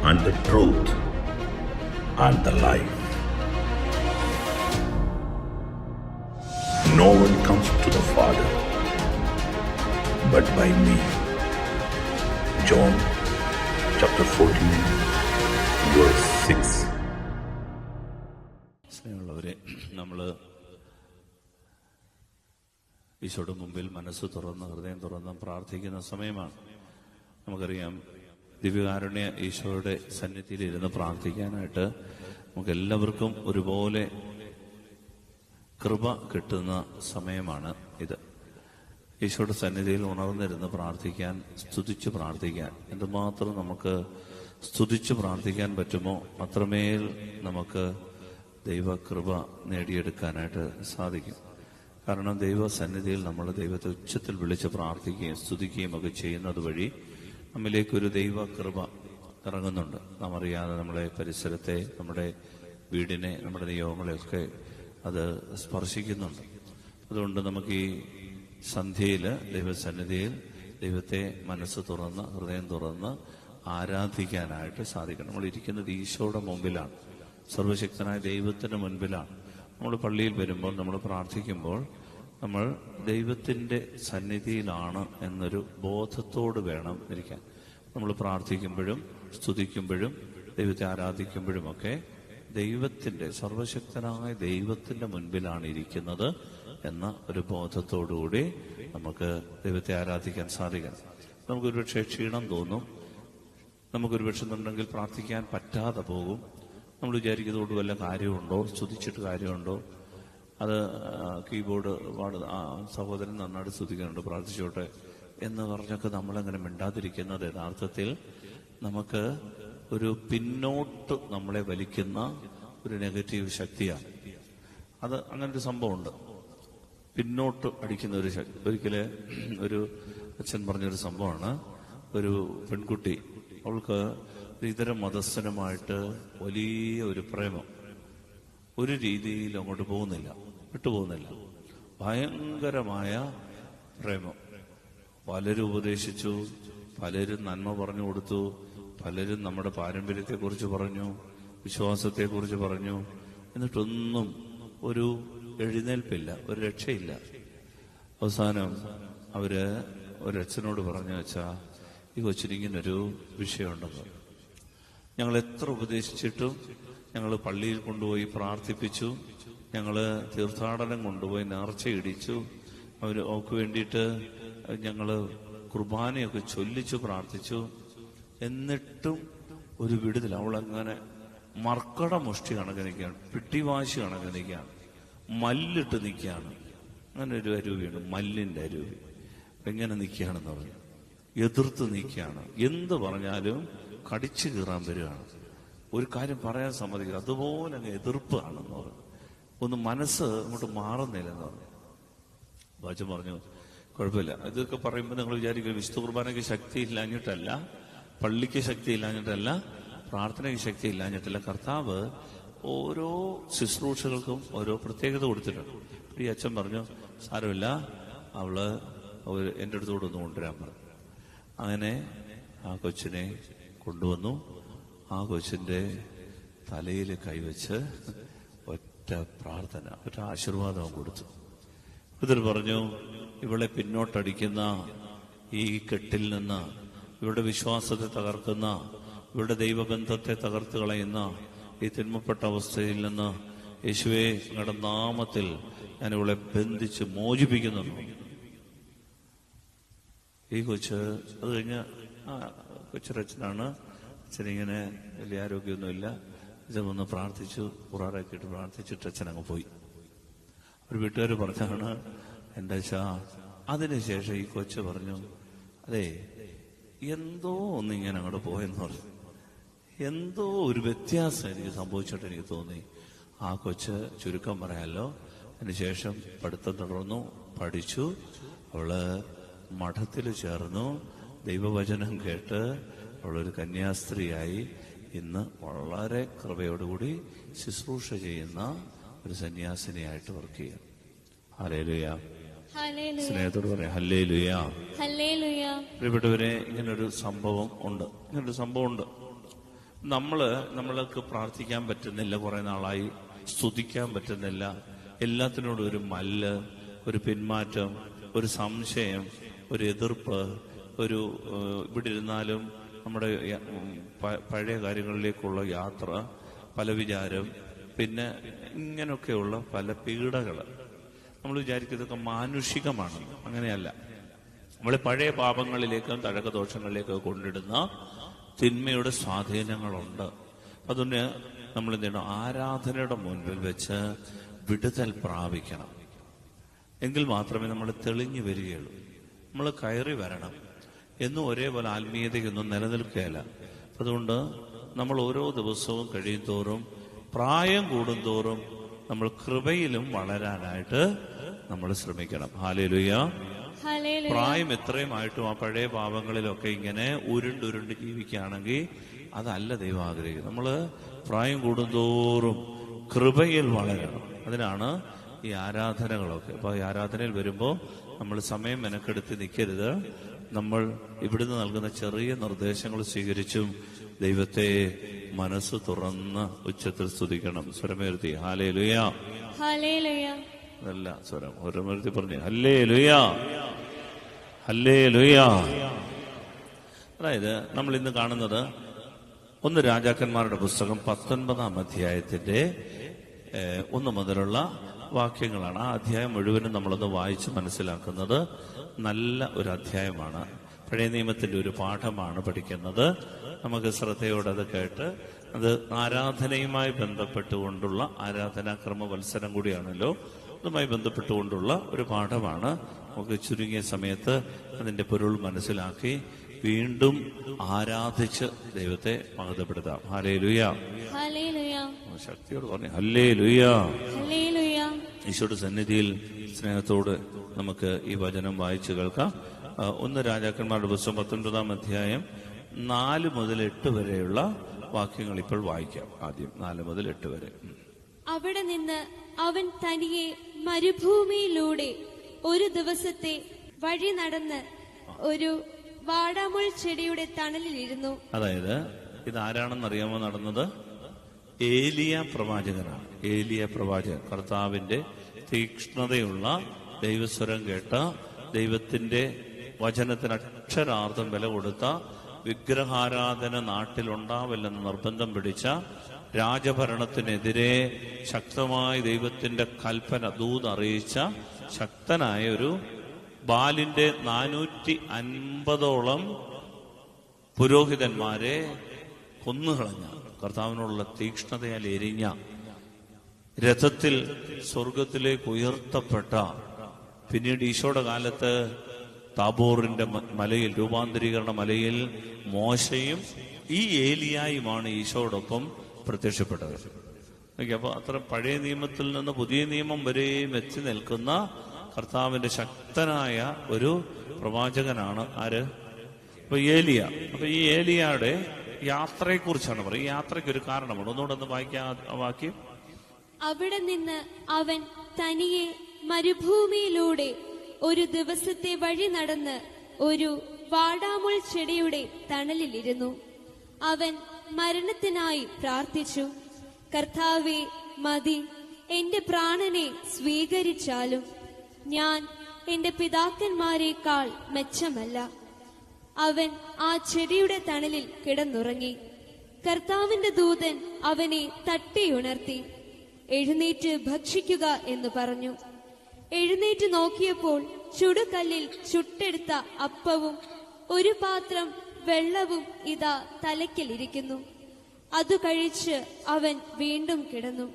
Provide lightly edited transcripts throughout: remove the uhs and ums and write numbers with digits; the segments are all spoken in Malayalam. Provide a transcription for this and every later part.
and the truth and the life. No one comes to the Father but by me. John chapter 14 verse 6. സ്നേഹമുള്ളവരെ, നമ്മൾ ഈശോയുടെ മുമ്പിൽ മനസ്സ് തുറന്ന് ഹൃദയം തുറന്ന് പ്രാർത്ഥിക്കുന്ന സമയമാണ്. നമുക്കറിയാം, ദിവ്യകാരുണ്യ ഈശോയുടെ സന്നിധിയിൽ ഇരുന്ന് പ്രാർത്ഥിക്കാനായിട്ട് നമുക്ക് എല്ലാവർക്കും ഒരുപോലെ കൃപ കിട്ടുന്ന സമയമാണ് ഇത്. ഈശോയുടെ സന്നിധിയിൽ ഉണർന്നിരുന്ന് പ്രാർത്ഥിക്കാൻ, സ്തുതിച്ച് പ്രാർത്ഥിക്കാൻ, എന്തുമാത്രം നമുക്ക് സ്തുതിച്ച് പ്രാർത്ഥിക്കാൻ പറ്റുമോ അത്രമേൽ നമുക്ക് ദൈവകൃപ നേടിയെടുക്കാനായിട്ട് സാധിക്കും. കാരണം ദൈവസന്നിധിയിൽ നമ്മൾ ദൈവത്തെ ഉച്ചത്തിൽ വിളിച്ച് പ്രാർത്ഥിക്കുകയും സ്തുതിക്കുകയും ഒക്കെ ചെയ്യുന്നത് വഴി നമ്മിലേക്കൊരു ദൈവകൃപ ഇറങ്ങുന്നുണ്ട്. നാം അറിയാതെ നമ്മളെ പരിസരത്തെ, നമ്മുടെ വീടിനെ, നമ്മുടെ നിയോഗങ്ങളെയൊക്കെ അത് സ്പർശിക്കുന്നുണ്ട്. അതുകൊണ്ട് നമുക്ക് ഈ സന്ധ്യയിൽ ദൈവസന്നിധിയിൽ ദൈവത്തെ മനസ്സ് തുറന്ന് ഹൃദയം തുറന്ന് ആരാധിക്കാനായിട്ട് സാധിക്കണം. നമ്മൾ ഇരിക്കുന്നത് ഈശോയുടെ മുമ്പിലാണ്, സർവശക്തനായ ദൈവത്തിന് മുൻപിലാണ്. നമ്മൾ പള്ളിയിൽ വരുമ്പോൾ, നമ്മൾ പ്രാർത്ഥിക്കുമ്പോൾ നമ്മൾ ദൈവത്തിൻ്റെ സന്നിധിയിലാണ് എന്നൊരു ബോധത്തോട് വേണം ഇരിക്കാൻ. നമ്മൾ പ്രാർത്ഥിക്കുമ്പോഴും സ്തുതിക്കുമ്പോഴും ദൈവത്തെ ആരാധിക്കുമ്പോഴുമൊക്കെ ദൈവത്തിൻ്റെ, സർവശക്തനായ ദൈവത്തിൻ്റെ മുൻപിലാണ് ഇരിക്കുന്നത് എന്ന ഒരു ബോധത്തോടുകൂടി നമുക്ക് ദൈവത്തെ ആരാധിക്കാൻ സാധിക്കണം. നമുക്കൊരുപക്ഷെ ക്ഷീണം തോന്നും, നമുക്കൊരുപക്ഷെ ഉണ്ടെങ്കിൽ പ്രാർത്ഥിക്കാൻ പറ്റാതെ പോകും. നമ്മൾ വിചാരിക്കുന്നതുകൊണ്ട് വല്ല കാര്യമുണ്ടോ, സ്തുതിച്ചിട്ട് കാര്യമുണ്ടോ, അത് കീബോർഡ് സഹോദരൻ നന്നായിട്ട് സ്തുതിക്കുന്നുണ്ട്, പ്രാർത്ഥിച്ചോട്ടെ എന്ന് പറഞ്ഞൊക്കെ നമ്മളങ്ങനെ മിണ്ടാതിരിക്കുന്നത് യഥാർത്ഥത്തിൽ നമുക്ക് ഒരു പിന്നോട്ട് നമ്മളെ വലിക്കുന്ന ഒരു നെഗറ്റീവ് ശക്തിയാണ്. അത് അങ്ങനൊരു സംഭവമുണ്ട്, പിന്നോട്ട് അടിക്കുന്ന ഒരു ശക്തി. ഒരിക്കല് ഒരു അച്ഛൻ പറഞ്ഞൊരു സംഭവമാണ്. ഒരു പെൺകുട്ടി, അവൾക്ക് ഇതര മതസ്ഥനുമായിട്ട് വലിയ ഒരു പ്രേമം, ഒരു രീതിയിൽ അങ്ങോട്ട് പോകുന്നില്ല, വിട്ടുപോകുന്നില്ല. ഭയങ്കരമായ പ്രേമം. പലരും ഉപദേശിച്ചു, പലരും നന്മ പറഞ്ഞു കൊടുത്തു, പലരും നമ്മുടെ പാരമ്പര്യത്തെക്കുറിച്ച് പറഞ്ഞു, വിശ്വാസത്തെക്കുറിച്ച് പറഞ്ഞു. എന്നിട്ടൊന്നും ഒരു എഴുന്നേൽപ്പില്ല, ഒരു രക്ഷയില്ല. അവസാനം അവര് ഒരച്ഛനോട് പറഞ്ഞു, വെച്ചാ ഈ കൊച്ചിനിങ്ങനൊരു വിഷയമുണ്ടെന്ന്. ഞങ്ങൾ എത്ര ഉപദേശിച്ചിട്ടും, ഞങ്ങൾ പള്ളിയിൽ കൊണ്ടുപോയി പ്രാർത്ഥിപ്പിച്ചു, ഞങ്ങൾ തീർത്ഥാടനം കൊണ്ടുപോയി നേർച്ചയിടിച്ചു, അവർക്ക് വേണ്ടിയിട്ട് ഞങ്ങൾ കുർബാനയൊക്കെ ചൊല്ലിച്ചു പ്രാർത്ഥിച്ചു, എന്നിട്ടും ഒരു വിടുതൽ. അവളങ്ങനെ മർക്കട മുഷ്ടി കണക്ക് നിൽക്കുകയാണ്, പിട്ടിവാശി കണക്ക് നിൽക്കുകയാണ്, മല്ലിട്ട് നിൽക്കുകയാണ്. അങ്ങനെ ഒരു അരൂപിയുണ്ട്, മല്ലിന്റെ അരൂപി. എങ്ങനെ നിൽക്കുകയാണെന്ന് പറഞ്ഞു, എതിർത്ത് നിൽക്കുകയാണ്. എന്ത് പറഞ്ഞാലും കടിച്ചു കീറാൻ വരികയാണ്, ഒരു കാര്യം പറയാൻ സമ്മതിക്കുക, അതുപോലെ അങ്ങ് എതിർപ്പാണെന്ന് പറഞ്ഞു. ഒന്ന് മനസ്സ് അങ്ങോട്ട് മാറുന്നില്ലെന്ന് പറഞ്ഞു. വാച്ചൻ പറഞ്ഞു, കുഴപ്പമില്ല. ഇതൊക്കെ പറയുമ്പോൾ നിങ്ങൾ വിചാരിക്കും വിശുദ്ധ കുർബാനയ്ക്ക് ശക്തി ഇല്ലാഞ്ഞിട്ടല്ല, പള്ളിക്ക് ശക്തി ഇല്ലാഞ്ഞിട്ടല്ല, പ്രാർത്ഥനയ്ക്ക് ശക്തി ഇല്ലാഞ്ഞിട്ടല്ല. കർത്താവ് ഓരോ ശുശ്രൂഷകൾക്കും ഓരോ പ്രത്യേകത കൊടുത്തിട്ടുണ്ട്. ഈ അച്ഛൻ പറഞ്ഞു, സാരമില്ല, അവള് എൻ്റെ അടുത്തോട് ഒന്ന് കൊണ്ടുവരാൻ പറഞ്ഞു. അങ്ങനെ ആ കൊച്ചിനെ കൊണ്ടുവന്നു. ആ കൊച്ചിന്റെ തലയിൽ കൈവച്ച് ഒറ്റ പ്രാർത്ഥന, ഒറ്റ ആശീർവാദം കൊടുത്തു. എന്നിട്ട് പറഞ്ഞു, ഇവളെ പിന്നോട്ടടിക്കുന്ന ഈ കെട്ടിൽ നിന്ന്, ഇവരുടെ വിശ്വാസത്തെ തകർക്കുന്ന, ഇവരുടെ ദൈവബന്ധത്തെ തകർത്ത് കളയുന്ന ഈ തിന്മപ്പെട്ട അവസ്ഥയിൽ നിന്ന് യേശുവേ നിങ്ങളുടെ നാമത്തിൽ ഞാൻ ഇവളെ ബന്ധിച്ച് മോചിപ്പിക്കുന്നു. ഈ കൊച്ച് അത് കഴിഞ്ഞ് കൊച്ചരച്ഛനാണ്. അച്ഛനിങ്ങനെ വലിയ ആരോഗ്യമൊന്നുമില്ല. അച്ഛൻ വന്ന് പ്രാർത്ഥിച്ചു, ഉറാറാക്കിയിട്ട് പ്രാർത്ഥിച്ചിട്ട് അച്ഛൻ അങ്ങ് പോയി. ഒരു വീട്ടുകാർ പറഞ്ഞാണ്, എൻ്റെ അച്ഛാ. അതിനുശേഷം ഈ കൊച്ച് പറഞ്ഞു, അതെ എന്തോ ഒന്ന് ഇങ്ങനെ അങ്ങോട്ട് പോയെന്ന് പറഞ്ഞു. എന്തോ ഒരു വ്യത്യാസം എനിക്ക് സംഭവിച്ചിട്ട് എനിക്ക് തോന്നി. ആ കൊച്ച്, ചുരുക്കം പറയാമല്ലോ, അതിനുശേഷം പഠിത്തം തുടർന്നു, പഠിച്ചു. അവള് മഠത്തിൽ ചേർന്നു, ദൈവവചനം കേട്ട് അവളൊരു കന്യാസ്ത്രീയായി ഇന്ന് വളരെ കൃപയോടുകൂടി ശുശ്രൂഷ ചെയ്യുന്ന ഒരു സന്യാസിനിയായിട്ട് വർക്ക് ചെയ്യാം. ഹല്ലേലൂയ. സ്നേഹത്തോട് പറയാം ഹല്ലേലൂയ. പ്രിയപ്പെട്ടവരെ, ഇങ്ങനൊരു സംഭവം ഉണ്ട്. നമ്മൾക്ക് പ്രാർത്ഥിക്കാൻ പറ്റുന്നില്ല, കുറെ നാളായി സ്തുതിക്കാൻ പറ്റുന്നില്ല, എല്ലാത്തിനോടും ഒരു മല്ല്, ഒരു പിന്മാറ്റം, ഒരു സംശയം, ഒരു എതിർപ്പ്, ഇവിടെ ഇരുന്നാലും നമ്മുടെ പഴയ കാര്യങ്ങളിലേക്കുള്ള യാത്ര, പല വിചാരം, പിന്നെ ഇങ്ങനെയൊക്കെയുള്ള പല പീഡകൾ. നമ്മൾ വിചാരിക്കുന്നതൊക്കെ മാനുഷികമാണ്. അങ്ങനെയല്ല. നമ്മളെ പഴയ പാപങ്ങളിലേക്കും തഴക്കദോഷങ്ങളിലേക്കും കൊണ്ടിടുന്ന തിന്മയുടെ സ്വാധീനങ്ങളുണ്ട്. അതുകൊണ്ട് നമ്മൾ എന്ത് ചെയ്യണം? ആരാധനയുടെ മുൻപിൽ വെച്ച് വിടുതൽ പ്രാപിക്കണം. എങ്കിൽ മാത്രമേ നമ്മൾ തെളിഞ്ഞു വരികയുള്ളൂ. നമ്മൾ കയറി വരണം. എന്നും ഒരേപോലെ ആത്മീയതയൊന്നും നിലനിൽക്കുകയില്ല. അതുകൊണ്ട് നമ്മൾ ഓരോ ദിവസവും കഴിയും തോറും, പ്രായം കൂടുന്തോറും നമ്മൾ കൃപയിലും വളരാനായിട്ട് നമ്മൾ ശ്രമിക്കണം. ഹല്ലേലൂയ. പ്രായം എത്രയുമായിട്ടും ആ പഴയ പാപങ്ങളിലൊക്കെ ഇങ്ങനെ ഉരുണ്ടുരുണ്ട് ജീവിക്കുകയാണെങ്കിൽ അതല്ല ദൈവം ആഗ്രഹിക്കുന്നത്. നമ്മള് പ്രായം കൂടുന്തോറും കൃപയിൽ വളരണം. അതിനാണ് ഈ ആരാധനകളൊക്കെ. അപ്പൊ ഈ ആരാധനയിൽ വരുമ്പോൾ നമ്മൾ സമയം മെനക്കെടുത്ത് നിൽക്കരുത്. നമ്മൾ ഇവിടുന്ന് നൽകുന്ന ചെറിയ നിർദ്ദേശങ്ങൾ സ്വീകരിച്ചും ദൈവത്തെ മനസ്സ് തുറന്ന് ഉച്ചത്തിൽ സ്തുതിക്കണം. സ്വരമേർത്തി ഹല്ലേലൂയ. നല്ല സ്വരം സ്വരമേർത്തി പറഞ്ഞു ഹല്ലേലൂയ, ഹല്ലേലൂയ. അതായത് നമ്മൾ ഇന്ന് കാണുന്നത് 1 രാജാക്കന്മാരുടെ പുസ്തകം 19-ാം അധ്യായത്തിന്റെ 1 മുതലുള്ള വാക്യങ്ങളാണ്. ആ അധ്യായം മുഴുവനും നമ്മളൊന്ന് വായിച്ച് മനസ്സിലാക്കുന്നത് നല്ല ഒരു അധ്യായമാണ്. പഴയ നിയമത്തിന്റെ ഒരു പാഠമാണ് പഠിക്കുന്നത്. നമുക്ക് ശ്രദ്ധയോടെ അത് കേട്ട്, അത് ആരാധനയുമായി ബന്ധപ്പെട്ടുകൊണ്ടുള്ള ആരാധനാക്രമ മത്സരം കൂടിയാണല്ലോ. അതുമായി ബന്ധപ്പെട്ടുകൊണ്ടുള്ള ഒരു പാഠമാണ്. നമുക്ക് ചുരുങ്ങിയ സമയത്ത് അതിന്റെ പൊരുൾ മനസ്സിലാക്കി വീണ്ടും ആരാധിച്ച് ദൈവത്തെ മഹത്വപ്പെടുത്താം. ഹല്ലേലൂയ. ശക്തിയോട് പറഞ്ഞു ഹല്ലേലൂയ. ഈശോയുടെ സന്നിധിയിൽ സ്നേഹത്തോട് നമുക്ക് ഈ വചനം വായിച്ചു കേൾക്കാം. 1 രാജാക്കന്മാരുടെ പുസ്തകം 19-ാം അധ്യായം 4 മുതൽ 8 വരെയുള്ള വാക്യങ്ങൾ ഇപ്പോൾ വായിക്കാം. ആദ്യം 4 മുതൽ 8 വരെ. അവിടെ നിന്ന് അവൻ തനിയെ മരുഭൂമിയിലൂടെ ഒരു ദിവസത്തെ വഴി നടന്ന് ഒരു വാടാമുൾ ചെടിയുടെ തണലിലിരുന്നു. അതായത് ഇത് ആരാണെന്നറിയാമോ നടന്നത്? ഏലിയ പ്രവാചകനാണ്. ഏലിയ പ്രവാചകൻ കർത്താവിന്റെ തീക്ഷ്ണതയുള്ള ദൈവസ്വരം കേട്ട, ദൈവത്തിന്റെ വചനത്തിന് അക്ഷരാർത്ഥം വില കൊടുത്ത, വിഗ്രഹാരാധന നാട്ടിലുണ്ടാവില്ലെന്ന് നിർബന്ധം പിടിച്ച, രാജഭരണത്തിനെതിരെ ശക്തമായി ദൈവത്തിന്റെ കൽപ്പന ദൂതറിയിച്ച ശക്തനായ ഒരു ബാലിന്റെ 450ഓളം പുരോഹിതന്മാരെ കൊന്നുകളഞ്ഞ, കർത്താവിനോടുള്ള തീക്ഷ്ണതയാൽ എരിഞ്ഞ, രഥത്തിൽ സ്വർഗത്തിലേക്ക് ഉയർത്തപ്പെട്ട, പിന്നീട് ഈശോയുടെ കാലത്ത് താബോറിന്റെ മലയിൽ, രൂപാന്തരീകരണ മലയിൽ മോശയും ഈ ഏലിയായുമാണ് ഈശോയോടൊപ്പം പ്രത്യക്ഷപ്പെട്ടത്. അപ്പൊ അത്ര പഴയ നിയമത്തിൽ നിന്ന് പുതിയ നിയമം വരെയും എത്തി നിൽക്കുന്ന കർത്താവിന്റെ ശക്തനായ ഒരു പ്രവാചകനാണ് ആര്? അപ്പൊ ഏലിയ. അപ്പൊ ഈ ഏലിയയുടെ യാത്രയെക്കുറിച്ചാണ് പറയുക. ഈ യാത്രയ്ക്ക് ഒരു കാരണമാണ്. ഒന്നുകൂടെ ഒന്ന് വായിക്കാം വാക്യം. അവിടെ നിന്ന് അവൻ തനിയെ മരുഭൂമിയിലൂടെ ഒരു ദിവസത്തെ വഴി നടന്ന് ഒരു വാടാമുൾ ചെടിയുടെ തണലിലിരുന്നു. അവൻ മരണത്തിനായി പ്രാർത്ഥിച്ചു. കർത്താവേ, മതി, എന്റെ പ്രാണനെ സ്വീകരിച്ചാലും ഞാൻ എന്റെ പിതാക്കന്മാരെക്കാൾ മെച്ചമല്ല. അവൻ ആ ചെടിയുടെ തണലിൽ കിടന്നുറങ്ങി. കർത്താവിന്റെ ദൂതൻ അവനെ തട്ടിയുണർത്തി, എഴുന്നേറ്റ് ഭക്ഷിക്കുക എന്ന് പറഞ്ഞു. എഴുന്നേറ്റ് നോക്കിയപ്പോൾ ചുടുകല്ലിൽ ചുട്ടെടുത്ത അപ്പവും ഒരു പാത്രം വെള്ളവും ഇതാ തലയ്ക്കലിരിക്കുന്നു. അത് കഴിച്ച് അവൻ വീണ്ടും കിടന്നു.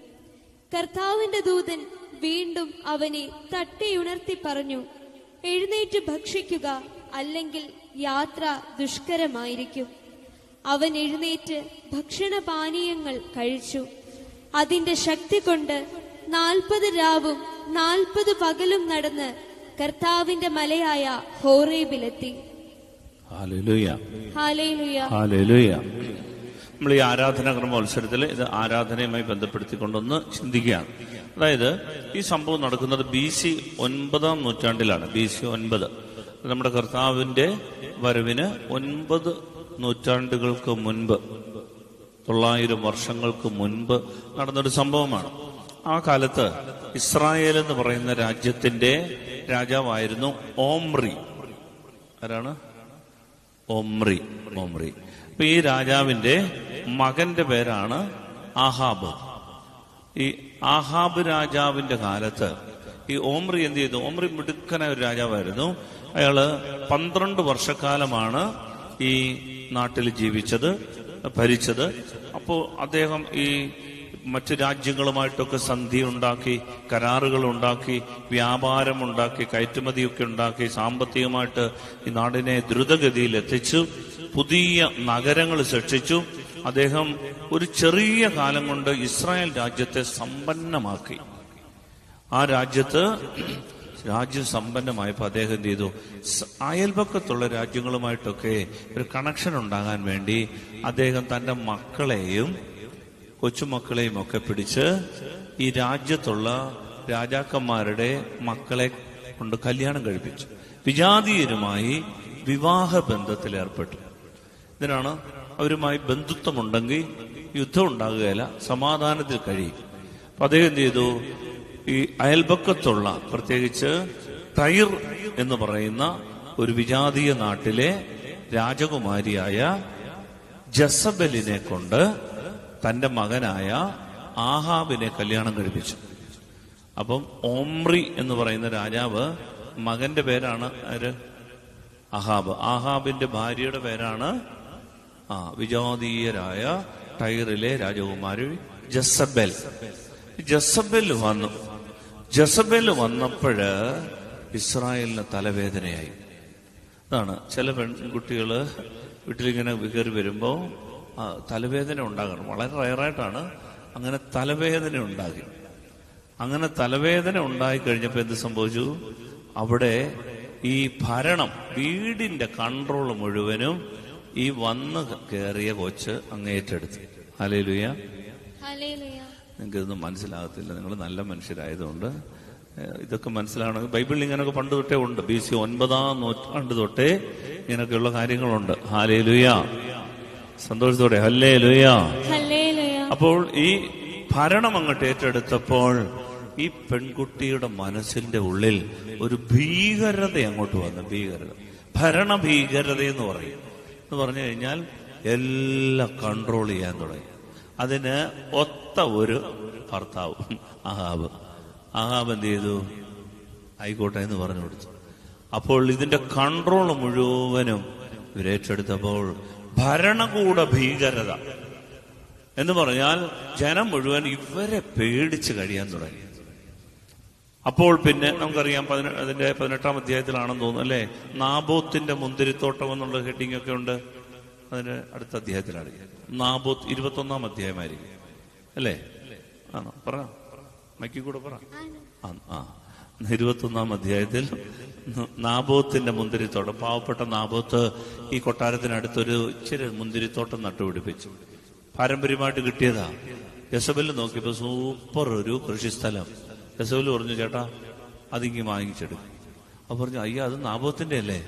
കർത്താവിന്റെ ദൂതൻ വീണ്ടും അവനെ തട്ടിയുണർത്തി പറഞ്ഞു, എഴുന്നേറ്റ് ഭക്ഷിക്കുക, അല്ലെങ്കിൽ യാത്ര ദുഷ്കരമായിരിക്കും. അവൻ എഴുന്നേറ്റ് ഭക്ഷണപാനീയങ്ങൾ കഴിച്ചു. അതിന്റെ ശക്തി കൊണ്ട് 40 രാവും 40 പകലും നടന്ന് കർത്താവിന്റെ മലയായ ഹോറേബിലെത്തി. ഹല്ലേലൂയ, ഹല്ലേലൂയ, ഹല്ലേലൂയ. നമ്മൾ ഈ ആരാധനാക്രമ മത്സരത്തിൽ ഇത് ആരാധനയുമായി ബന്ധപ്പെടുത്തിക്കൊണ്ടൊന്ന് ചിന്തിക്കുകയാണ്. അതായത് ഈ സംഭവം നടക്കുന്നത് BC 9-ാം നൂറ്റാണ്ടിലാണ്. BC 9. നമ്മുടെ കർത്താവിന്റെ വരവിന് 9 നൂറ്റാണ്ടുകൾക്ക് മുൻപ് 900 വർഷങ്ങൾക്ക് മുൻപ് നടന്നൊരു സംഭവമാണ്. ആ കാലത്ത് ഇസ്രായേൽ എന്ന് പറയുന്ന രാജ്യത്തിന്റെ രാജാവായിരുന്നു ഓമ്രി. ആരാണ്? ഓമ്രി. അപ്പൊ ഈ രാജാവിന്റെ മകന്റെ പേരാണ് ആഹാബ്. ഈ ആഹാബ് രാജാവിന്റെ കാലത്ത് ഈ ഓമ്രി എന്ത് ചെയ്തു? ഓമ്രി മിടുക്കനായ ഒരു രാജാവായിരുന്നു. അയാള് 12 വർഷക്കാലമാണ് ഈ നാട്ടിൽ ജീവിച്ചത്, ഭരിച്ചത്. അപ്പോൾ അദ്ദേഹം ഈ മറ്റു രാജ്യങ്ങളുമായിട്ടൊക്കെ സന്ധി ഉണ്ടാക്കി, കരാറുകൾ ഉണ്ടാക്കി, വ്യാപാരമുണ്ടാക്കി, കയറ്റുമതിയൊക്കെ ഉണ്ടാക്കി, സാമ്പത്തികമായിട്ട് ഈ നാടിനെ ദ്രുതഗതിയിൽ എത്തിച്ചു. പുതിയ നഗരങ്ങൾ സൃഷ്ടിച്ചു. അദ്ദേഹം ഒരു ചെറിയ കാലം കൊണ്ട് ഇസ്രായേൽ രാജ്യത്തെ സമ്പന്നമാക്കി. ആ രാജ്യം സമ്പന്നമായപ്പോൾ അദ്ദേഹം എന്ത് ചെയ്തു? അയൽപക്കത്തുള്ള രാജ്യങ്ങളുമായിട്ടൊക്കെ ഒരു കണക്ഷൻ ഉണ്ടാകാൻ വേണ്ടി അദ്ദേഹം തന്റെ മക്കളെയും കൊച്ചുമക്കളെയും ഒക്കെ പിടിച്ച് ഈ രാജ്യത്തുള്ള രാജാക്കന്മാരുടെ മക്കളെ കൊണ്ട് കല്യാണം കഴിപ്പിച്ചു. വിജാതീയരുമായി വിവാഹ ബന്ധത്തിൽ ഏർപ്പെട്ടു. ഇതിനാണ് അവരുമായി ബന്ധുത്വമുണ്ടെങ്കിൽ യുദ്ധം ഉണ്ടാകുകയില്ല, സമാധാനത്തിൽ കഴിയും. അപ്പൊ അദ്ദേഹം എന്ത് ചെയ്തു? ഈ അയൽപക്കത്തുള്ള, പ്രത്യേകിച്ച് തൈർ എന്ന് പറയുന്ന ഒരു വിജാതീയ നാട്ടിലെ രാജകുമാരിയായ ജസബലിനെ കൊണ്ട് തന്റെ മകനായ ആഹാബിനെ കല്യാണം കഴിപ്പിച്ചു. അപ്പം ഓമ്രി എന്ന് പറയുന്ന രാജാവ്, മകന്റെ പേരാണ് ആഹാബ്. ആഹാബിന്റെ ഭാര്യയുടെ പേരാണ് വിജാതീയരായ ടൈറിലെ രാജകുമാരി ജസബൽ. ജസബൽ വന്നപ്പോഴ് ഇസ്രായേലിന് തലവേദനയായി. അതാണ് ചില പെൺകുട്ടികള് വീട്ടിലിങ്ങനെ കയറി വരുമ്പോ തലവേദന ഉണ്ടാകണം. വളരെ റയറായിട്ടാണ് അങ്ങനെ തലവേദന ഉണ്ടാക്കി. അങ്ങനെ തലവേദന ഉണ്ടായി കഴിഞ്ഞപ്പോ എന്ത് സംഭവിച്ചു? അവിടെ ഈ ഭരണം, വീടിന്റെ കൺട്രോൾ മുഴുവനും ഈ വന്ന് കയറിയ കൊച്ച് അങ്ങേറ്റെടുത്തു. ഹല്ലേലൂയ. നിങ്ങൾക്ക് ഇതൊന്നും മനസ്സിലാകത്തില്ല, നിങ്ങൾ നല്ല മനുഷ്യരായതുകൊണ്ട് ഇതൊക്കെ മനസ്സിലാവണമെങ്കിൽ ബൈബിളിൽ ഇങ്ങനെയൊക്കെ പണ്ട് തൊട്ടേ ഉണ്ട്. BC 9-ാം നൂറ്റാണ്ട് തൊട്ടേ ഇങ്ങനെയൊക്കെയുള്ള കാര്യങ്ങളുണ്ട്. ഹല്ലേലൂയ. സന്തോഷത്തോടെ ഹല്ലേലൂയ. അപ്പോൾ ഈ ഭരണം അങ്ങോട്ട് ഏറ്റെടുത്തപ്പോൾ ഈ പെൺകുട്ടിയുടെ മനസ്സിന്റെ ഉള്ളിൽ ഒരു ഭീകരത അങ്ങോട്ട് വന്നു. ഭരണഭീകരത എന്ന് പറയും. എന്ന് പറഞ്ഞു കഴിഞ്ഞാൽ എല്ലാം കൺട്രോൾ ചെയ്യാൻ തുടങ്ങി. അതിന് ഒത്ത ഒരു ഭർത്താവ് ആഹാബ് എന്ത് ചെയ്തു? ആയിക്കോട്ടെ എന്ന് പറഞ്ഞു കൊടുത്തു. അപ്പോൾ ഇതിന്റെ കൺട്രോൾ മുഴുവനും ഇവരേറ്റെടുത്തപ്പോൾ ഭരണകൂട ഭീകരത എന്ന് പറഞ്ഞാൽ ജനം മുഴുവൻ ഇവരെ പേടിച്ച് കഴിയാൻ തുടങ്ങി. അപ്പോൾ പിന്നെ നമുക്കറിയാം, അതിന്റെ 18-ാം അധ്യായത്തിലാണെന്ന് തോന്നുന്നു അല്ലെ, നാബോത്തിന്റെ മുന്തിരിത്തോട്ടം എന്നുള്ള ഹെഡിങ് ഒക്കെ ഉണ്ട്. അതിന്റെ അടുത്ത അധ്യായത്തിലാണ് നാബോത്ത്. 21-ാം അധ്യായമായിരിക്കും അല്ലേ? ആണോ? പറ, മൈക്കിൽ കൂടെ പറ. 21-ാം അധ്യായത്തിൽ നാബോത്തിന്റെ മുന്തിരിത്തോട്ടം. പാവപ്പെട്ട നാബോത്ത് ഈ കൊട്ടാരത്തിനടുത്തൊരു ഇച്ചിരി മുന്തിരിത്തോട്ടം നട്ടുപിടിപ്പിച്ചു. പാരമ്പര്യമായിട്ട് കിട്ടിയതാ. യെസബെൽ നോക്കിയപ്പോ സൂപ്പർ ഒരു കൃഷിസ്ഥലം. യെസബെൽ പറഞ്ഞു, ചേട്ടാ അതിങ്ങി വാങ്ങിച്ചെടുക്കും. അപ്പൊ പറഞ്ഞു, അയ്യോ അത് നാബോത്തിന്റെ അല്ലേ,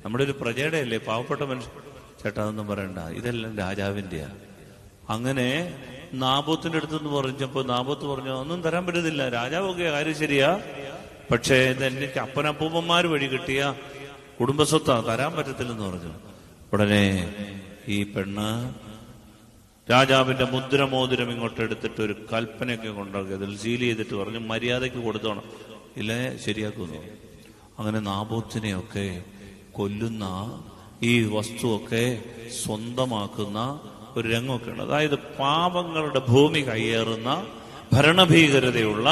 നമ്മുടെ ഒരു പ്രജയുടെ അല്ലേ, പാവപ്പെട്ട മനുഷ്യൻ. ചേട്ടാ അതൊന്നും പറയണ്ട, ഇതെല്ലാം രാജാവിന്റെയാ. അങ്ങനെ നാബോത്തിന്റെ അടുത്തെന്ന് പറഞ്ഞപ്പോ നാബോത്ത് പറഞ്ഞു, ഒന്നും തരാൻ പറ്റത്തില്ല, രാജാവൊക്കെ കാര്യം ശരിയാ, പക്ഷേ ഇതെനിക്ക് അപ്പനപ്പൂപ്പന്മാര് വഴി കിട്ടിയ കുടുംബസ്വത്താ, തരാൻ പറ്റത്തില്ലെന്ന് പറഞ്ഞു. ഉടനെ ഈ പെണ്ണ് രാജാവിന്റെ മുദ്രമോതിരം ഇങ്ങോട്ട് എടുത്തിട്ട് ഒരു കൽപ്പനയൊക്കെ കൊണ്ടുപോയി അതിൽ സീൽ ചെയ്തിട്ട് പറഞ്ഞു, മര്യാദയ്ക്ക് കൊടുത്തോണം, ഇല്ലേ ശരിയാക്കുന്നു. അങ്ങനെ നാബോത്തിനെയൊക്കെ കൊല്ലുന്ന, ഈ വസ്തുവൊക്കെ സ്വന്തമാക്കുന്ന ഒരു രംഗമൊക്കെ ഉണ്ട്. അതായത് പാപങ്ങളുടെ ഭൂമി കയ്യേറുന്ന, ഭരണഭീകരതയുള്ള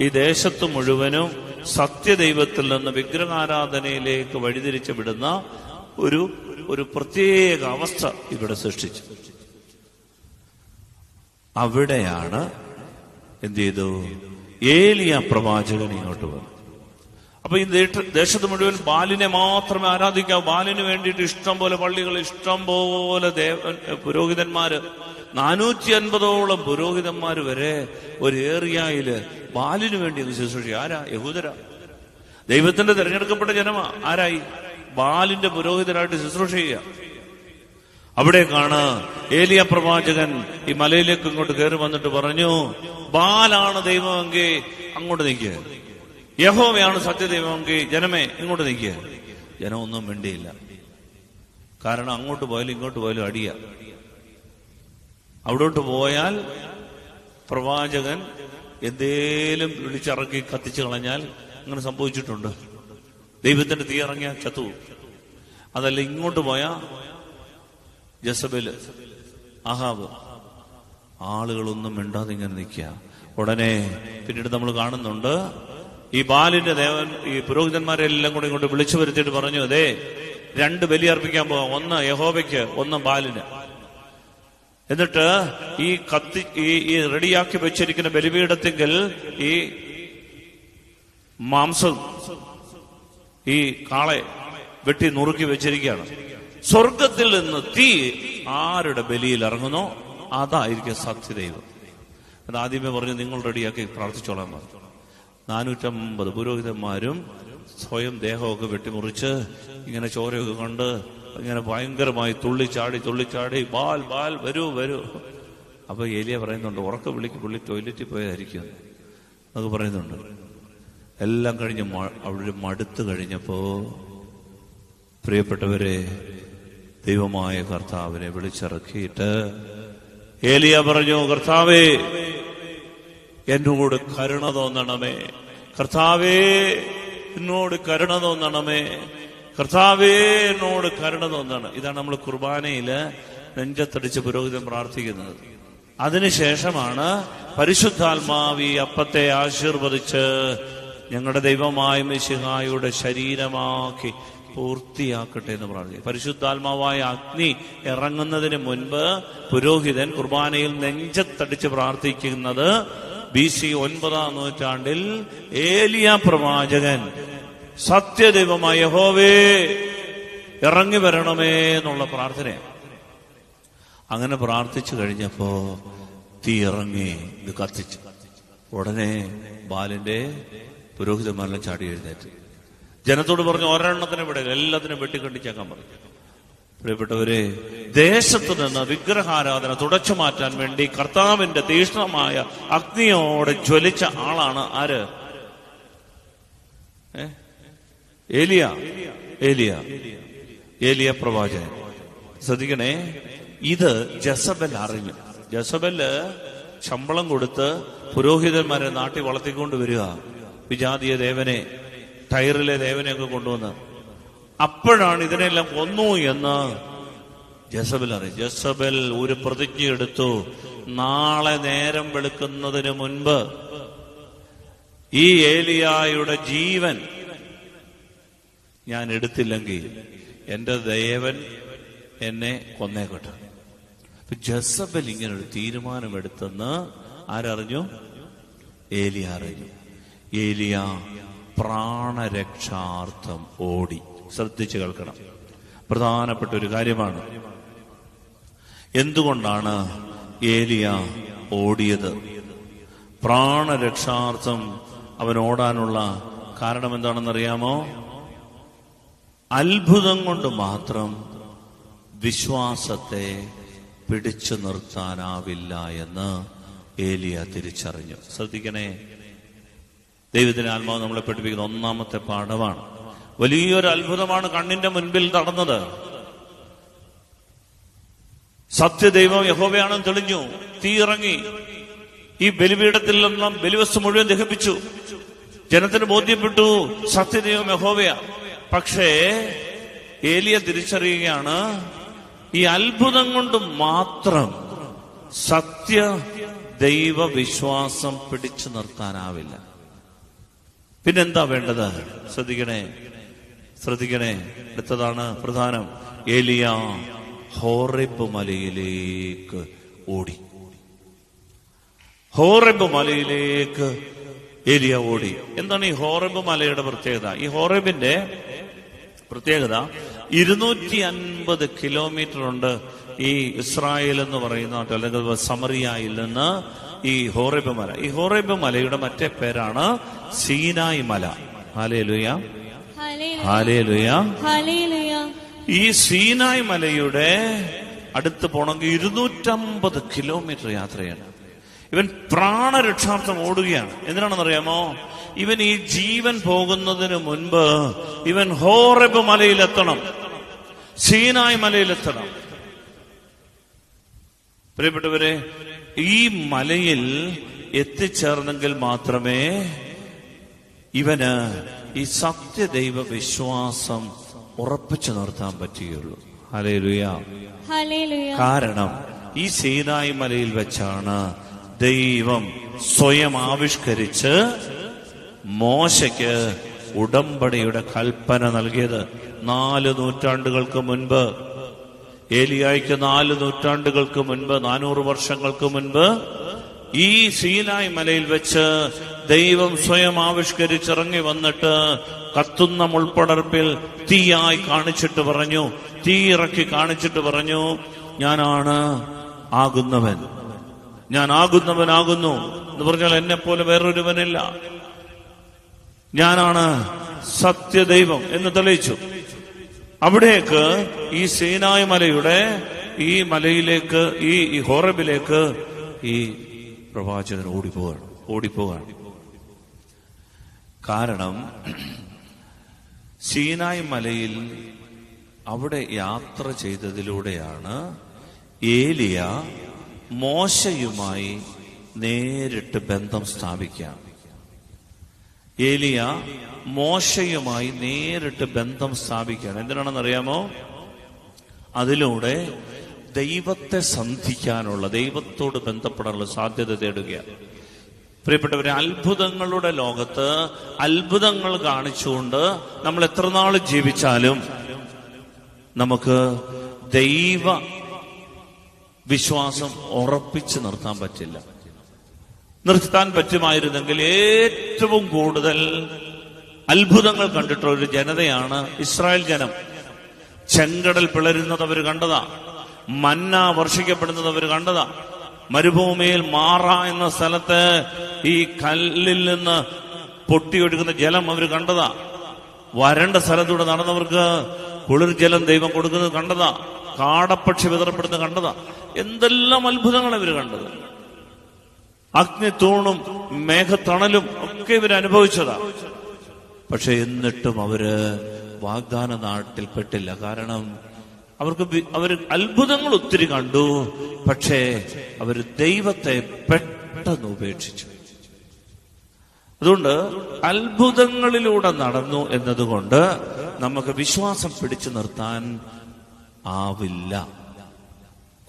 ഈ ദേശത്ത് മുഴുവനും സത്യദൈവത്തിൽ നിന്ന് വിഗ്രഹാരാധനയിലേക്ക് വഴിതിരിച്ചു വിടുന്ന ഒരു പ്രത്യേക അവസ്ഥ ഇവിടെ സൃഷ്ടിച്ചു. അവിടെയാണ് എന്ത് ചെയ്തു? ഏലിയ പ്രവാചകൻ ഇങ്ങോട്ട് വന്നു. അപ്പൊ ഈ ദേശത്ത് മുഴുവൻ ബാലിനെ മാത്രമേ ആരാധിക്കാവൂ. ബാലിന് വേണ്ടിയിട്ട് ഇഷ്ടം പോലെ പള്ളികൾ, ഇഷ്ടം പോലെ പുരോഹിതന്മാര്, 450ഓളം പുരോഹിതന്മാര് വരെ ഒരു ഏറിയയില് ബാലിന് വേണ്ടി ശുശ്രൂഷ. ആരാ? യഹൂദരാ. ദൈവത്തിന്റെ തിരഞ്ഞെടുക്കപ്പെട്ട ജനമാ. ആരായി? ബാലിന്റെ പുരോഹിതരായിട്ട് ശുശ്രൂഷ ചെയ്യുക. അവിടേക്കാണ് ഏലിയ പ്രവാചകൻ ഈ മലയിലേക്ക് ഇങ്ങോട്ട് കയറി വന്നിട്ട് പറഞ്ഞു, ബാലാണ് ദൈവമെങ്കിൽ അങ്ങോട്ട് നിൽക്കുക, യഹോവയാണ് സത്യദൈവമെങ്കിൽ ജനമേ ഇങ്ങോട്ട് നിൽക്കുക. ജനം ഒന്നും മിണ്ടിയില്ല. കാരണം അങ്ങോട്ട് പോയാലും ഇങ്ങോട്ട് പോയാലും അടിയ. അവിടോട്ട് പോയാൽ പ്രവാചകൻ എന്തേലും വിളിച്ചിറക്കി കത്തിച്ചു കളഞ്ഞാൽ അങ്ങനെ സംഭവിച്ചിട്ടുണ്ട്. ദൈവത്തിന്റെ തീ ഇറങ്ങിയ ചത്തു. അതല്ല ഇങ്ങോട്ട് പോയാ ജസബേല്, അഹാബ്, ആളുകളൊന്നും മിണ്ടാതെ ഇങ്ങനെ നിൽക്കുക. ഉടനെ പിന്നീട് നമ്മൾ കാണുന്നുണ്ട്, ഈ ബാലിന്റെ ദേവൻ ഈ പുരോഹിതന്മാരെല്ലാം കൂടെ ഇങ്ങോട്ട് വിളിച്ചു വരുത്തിയിട്ട് പറഞ്ഞു, അതെ 2 ബലി അർപ്പിക്കാൻ പോവാം, ഒന്ന് യഹോവയ്ക്ക്, ഒന്ന് ബാലിന്. എന്നിട്ട് ഈ റെഡിയാക്കി വെച്ചിരിക്കുന്ന ബലിപീഠത്തെങ്കിൽ ഈ മാംസം ഈ കാളെ വെട്ടി നുറുക്കി വെച്ചിരിക്കുകയാണ്. സ്വർഗത്തിൽ നിന്ന് തീ ആരുടെ ബലിയിൽ ഇറങ്ങുന്നോ അതായിരിക്കും സത്യദൈവം. അത് ആദ്യമേ പറഞ്ഞു, നിങ്ങൾ റെഡിയാക്കി പ്രാർത്ഥിച്ചോളാൻ പറഞ്ഞു. 450 പുരോഹിതന്മാരും സ്വയം ദേഹമൊക്കെ വെട്ടിമുറിച്ച് ഇങ്ങനെ ചോരയൊക്കെ കണ്ട് ഇങ്ങനെ ഭയങ്കരമായി തുള്ളിച്ചാടി ബാൽ ബാൽ വരൂ വരൂ. അപ്പൊ ഏലിയ പറയുന്നുണ്ട്, ഉറക്ക വിളിക്ക്, പുള്ളി ടോയ്ലറ്റിൽ പോയതായിരിക്കും എന്നൊക്കെ പറയുന്നുണ്ട്. എല്ലാം കഴിഞ്ഞ് അവിടെ മടുത്തു കഴിഞ്ഞപ്പോ പ്രിയപ്പെട്ടവരെ ദൈവമായ കർത്താവിനെ വിളിച്ചിറക്കിയിട്ട് ഏലിയ പറഞ്ഞു, കർത്താവേ എന്നോട് കരുണ തോന്നണമേ, കർത്താവേ എന്നോട് കരുണ തോന്നണമേ, കർത്താവേ എന്നോട് കരുണ തോന്നണം. ഇതാണ് നമ്മൾ കുർബാനയില് നെഞ്ചത്തടിച്ച് പുരോഹിതൻ പ്രാർത്ഥിക്കുന്നത്. അതിനുശേഷമാണ് പരിശുദ്ധാത്മാവ് ഈ അപ്പത്തെ ആശീർവദിച്ച് ഞങ്ങളുടെ ദൈവമായ മിശിഹായുടെ ശരീരമാക്കി പൂർത്തിയാക്കട്ടെ എന്ന് പ്രാർത്ഥിക്കും. പരിശുദ്ധാത്മാവായ അഗ്നി ഇറങ്ങുന്നതിന് മുൻപ് പുരോഹിതൻ കുർബാനയിൽ നെഞ്ചത്തടിച്ച് പ്രാർത്ഥിക്കുന്നത് BC 9-ാം നൂറ്റാണ്ടിൽ ഏലിയ പ്രവാചകൻ സത്യദൈവമായ യഹോവേ ഇറങ്ങി വരണമേ എന്നുള്ള പ്രാർത്ഥനയാണ്. അങ്ങനെ പ്രാർത്ഥിച്ചു കഴിഞ്ഞപ്പോ തീ ഇറങ്ങി, ഇത് കത്തിച്ചു. ഉടനെ ബാലിന്റെ പുരോഹിതന്മാരെല്ലാം ചാടി എഴുന്നേറ്റ് ജനത്തോട് പറഞ്ഞു, ഒരെണ്ണത്തിനെ വിടരുത്, എല്ലാത്തിനും വെട്ടിക്കണ്ടിച്ചേക്കാൻ പറഞ്ഞു. പ്രിയപ്പെട്ടവരെ, ദേശത്ത് നിന്ന് വിഗ്രഹാരാധന തുടച്ചു മാറ്റാൻ വേണ്ടി കർത്താവിന്റെ തീക്ഷ്ണമായ അഗ്നിയോടെ ജ്വലിച്ച ആളാണ് ആര്? ഏലിയ പ്രവാചകൻ. ശ്രദ്ധിക്കണേ, ഇത് ജസബൽ അറിഞ്ഞു. ജസബല് ശമ്പളം കൊടുത്ത് പുരോഹിതന്മാരെ നാട്ടിൽ വളർത്തിക്കൊണ്ടുവരിക, വിജാതീയ ദേവനെ, ടൈറിലെ ദേവനെയൊക്കെ കൊണ്ടുവന്ന്. അപ്പോഴാണ് ഇതിനെല്ലാം കൊന്നു എന്ന് ജസബൽ അറിയും. ജസബൽ ഒരു പ്രതിജ്ഞ എടുത്തു, നാളെ നേരം വെളുക്കുന്നതിന് മുൻപ് ഈ ഏലിയായുടെ ജീവൻ ഞാൻ എടുത്തില്ലെങ്കിൽ എന്റെ ദേവൻ എന്നെ കൊന്നേക്കട്ടെ. ജസബൽ ഇങ്ങനെ ഒരു തീരുമാനമെടുത്തെന്ന് ആരറിഞ്ഞു? ഏലിയ അറിഞ്ഞു. ഏലിയ പ്രാണരക്ഷാർത്ഥം ഓടി. ശ്രദ്ധിച്ചു കേൾക്കണം, പ്രധാനപ്പെട്ട ഒരു കാര്യമാണ്. എന്തുകൊണ്ടാണ് ഏലിയ ഓടിയത്? പ്രാണരക്ഷാർത്ഥം അവൻ ഓടാനുള്ള കാരണം എന്താണെന്നറിയാമോ? അത്ഭുതം കൊണ്ട് മാത്രം വിശ്വാസത്തെ പിടിച്ചു നിർത്താനാവില്ല എന്ന് ഏലിയ തിരിച്ചറിഞ്ഞു. ശ്രദ്ധിക്കണേ, ദൈവത്തിന്റെ ആത്മാവ് നമ്മളെ പഠിപ്പിക്കുന്ന ഒന്നാമത്തെ പാഠമാണ്. വലിയൊരു അത്ഭുതമാണ് കണ്ണിന്റെ മുൻപിൽ നടന്നത്. സത്യദൈവം യഹോവയാണെന്ന് തെളിഞ്ഞു. തീ ഇറങ്ങി ഈ ബലിപീഠത്തിൽ നിന്നും ബലിവസ്തു മുഴുവൻ ദഹിപ്പിച്ചു. ജനത്തിന് ബോധ്യപ്പെട്ടു സത്യദൈവം യഹോവയാ. പക്ഷേ ഏലിയ തിരിച്ചറിയുകയാണ്, ഈ അത്ഭുതം കൊണ്ട് മാത്രം സത്യ ദൈവ വിശ്വാസം പിടിച്ചു നിർത്താനാവില്ല. പിന്നെന്താ വേണ്ടത്? ശ്രദ്ധിക്കണേ, അടുത്തതാണ് പ്രധാനം. ഏലിയ ഹോറേബ് മലയിലേക്ക് ഓടി. ഹോറേബ് മലയിലേക്ക് ഏലിയ ഓടി. എന്താണ് ഈ ഹോറേബ് മലയുടെ പ്രത്യേകത? ഈ ഹോറേബിന്റെ പ്രത്യേകത 250 കിലോമീറ്റർ ഉണ്ട് ഈ ഇസ്രായേൽ എന്ന് പറയുന്ന, അല്ലെങ്കിൽ സമറിയയിൽ നിന്ന് ഈ ഹോറേബ് മല. ഈ ഹോറേബ് മലയുടെ മറ്റേ പേരാണ് സീനായി മല. ഹല്ലേലൂയ, ഹല്ലേലൂയ, ഹല്ലേലൂയ. ഈ സീനായി മലയുടെ അടുത്ത് പോണെങ്കിൽ 250 കിലോമീറ്റർ യാത്രയാണ്. ഇവൻ പ്രാണരക്ഷാർത്ഥം ഓടുകയാണ്. എന്തിനാണെന്നറിയാമോ? ഇവൻ ഈ ജീവൻ പോകുന്നതിന് മുൻപ് ഇവൻ ഹോറബ് മലയിലെത്തണം, സീനായ് മലയിലെത്തണം. പ്രിയപ്പെട്ടവരെ, ഈ മലയിൽ എത്തിച്ചേർന്നെങ്കിൽ മാത്രമേ ഇവന് ഈ സത്യദൈവ വിശ്വാസം ഉറപ്പിച്ചു നിർത്താൻ പറ്റുകയുള്ളൂ. Hallelujah, hallelujah. കാരണം ഈ സീനായ് മലയിൽ വെച്ചാണ് ദൈവം സ്വയം ആവിഷ്കരിച്ച് മോശയ്ക്ക് ഉടമ്പടിയുടെ കൽപ്പന നൽകിയത്. 4 നൂറ്റാണ്ടുകൾക്ക് മുൻപ്, ഏലിയായ്ക്ക് 4 നൂറ്റാണ്ടുകൾക്ക് മുൻപ്, 400 വർഷങ്ങൾക്ക് മുൻപ് ഈ സീനായ് മലയിൽ വെച്ച് ദൈവം സ്വയം ആവിഷ്കരിച്ചിറങ്ങി വന്നിട്ട് കത്തുന്ന മുൾപ്പടർപ്പിൽ തീയായി കാണിച്ചിട്ട് പറഞ്ഞു, തീ ഇറക്കി കാണിച്ചിട്ട് പറഞ്ഞു, ഞാനാണ് ആകുന്നവൻ, ഞാൻ ആകുന്നവനാകുന്നു എന്ന് പറഞ്ഞാൽ എന്നെ പോലെ വേറൊരുവനില്ല, ഞാനാണ് സത്യദൈവം എന്ന് തെളിയിച്ചു. അവിടേക്ക് ഈ സീനായ് മലയുടെ ഈ മലയിലേക്ക്, ഈ ഹോറബിലേക്ക് ഈ പ്രവാചകൻ ഓടിപ്പോവാണ്. കാരണം സീനായ് മലയിൽ അവിടെ യാത്ര ചെയ്തതിലൂടെയാണ് ഏലിയ മോശയുമായി നേരിട്ട് ബന്ധം സ്ഥാപിക്കുക. ഏലിയ മോശയുമായി നേരിട്ട് ബന്ധം സ്ഥാപിക്കുകയാണ്. എന്തിനാണെന്നറിയാമോ? അതിലൂടെ ദൈവത്തെ സന്ധിക്കാനുള്ള, ദൈവത്തോട് ബന്ധപ്പെടാനുള്ള സാധ്യത തേടുകയാണ്. പ്രിയപ്പെട്ടവരെ, അത്ഭുതങ്ങളുടെ ലോകത്ത് അത്ഭുതങ്ങൾ കാണിച്ചുകൊണ്ട് നമ്മൾ എത്ര നാൾ ജീവിച്ചാലും നമുക്ക് ദൈവ വിശ്വാസം ഉറപ്പിച്ചു നിർത്താൻ പറ്റില്ല. നിർത്താൻ പറ്റുമായിരുന്നെങ്കിൽ ഏറ്റവും കൂടുതൽ അത്ഭുതങ്ങൾ കണ്ടിട്ടുള്ള ഒരു ജനതയാണ് ഇസ്രായേൽ ജനം. ചെങ്കടൽ പിളരുന്നത് അവർ കണ്ടതാ, മന്ന വർഷിക്കപ്പെടുന്നത് അവർ കണ്ടതാ, മരുഭൂമിയിൽ മാറ എന്ന സ്ഥലത്ത് ഈ കല്ലിൽ നിന്ന് പൊട്ടിയൊഴുകുന്ന ജലം അവർ കണ്ടതാ, വരണ്ട സ്ഥലത്തൂടെ നടന്നവർക്ക് കുളിർ ജലം ദൈവം കൊടുക്കുന്നത് കണ്ടതാ, കാടപ്പക്ഷി വിതറപ്പെടുന്നത് കണ്ടതാ. എന്തെല്ലാം അത്ഭുതങ്ങൾ ഇവർ കണ്ടത്. അഗ്നിത്തൂണും മേഘത്തണലും ഒക്കെ ഇവർ അനുഭവിച്ചതാ. പക്ഷെ എന്നിട്ടും അവര് വാഗ്ദാന നാട്ടിൽ പെട്ടില്ല. കാരണം അവർ അത്ഭുതങ്ങൾ ഒത്തിരി കണ്ടു, പക്ഷേ അവര് ദൈവത്തെ പെട്ടെന്ന് ഉപേക്ഷിച്ചു. അതുകൊണ്ട് അത്ഭുതങ്ങളിലൂടെ നടന്നു എന്നതുകൊണ്ട് നമുക്ക് വിശ്വാസം പിടിച്ചു നിർത്താൻ ആവില്ല.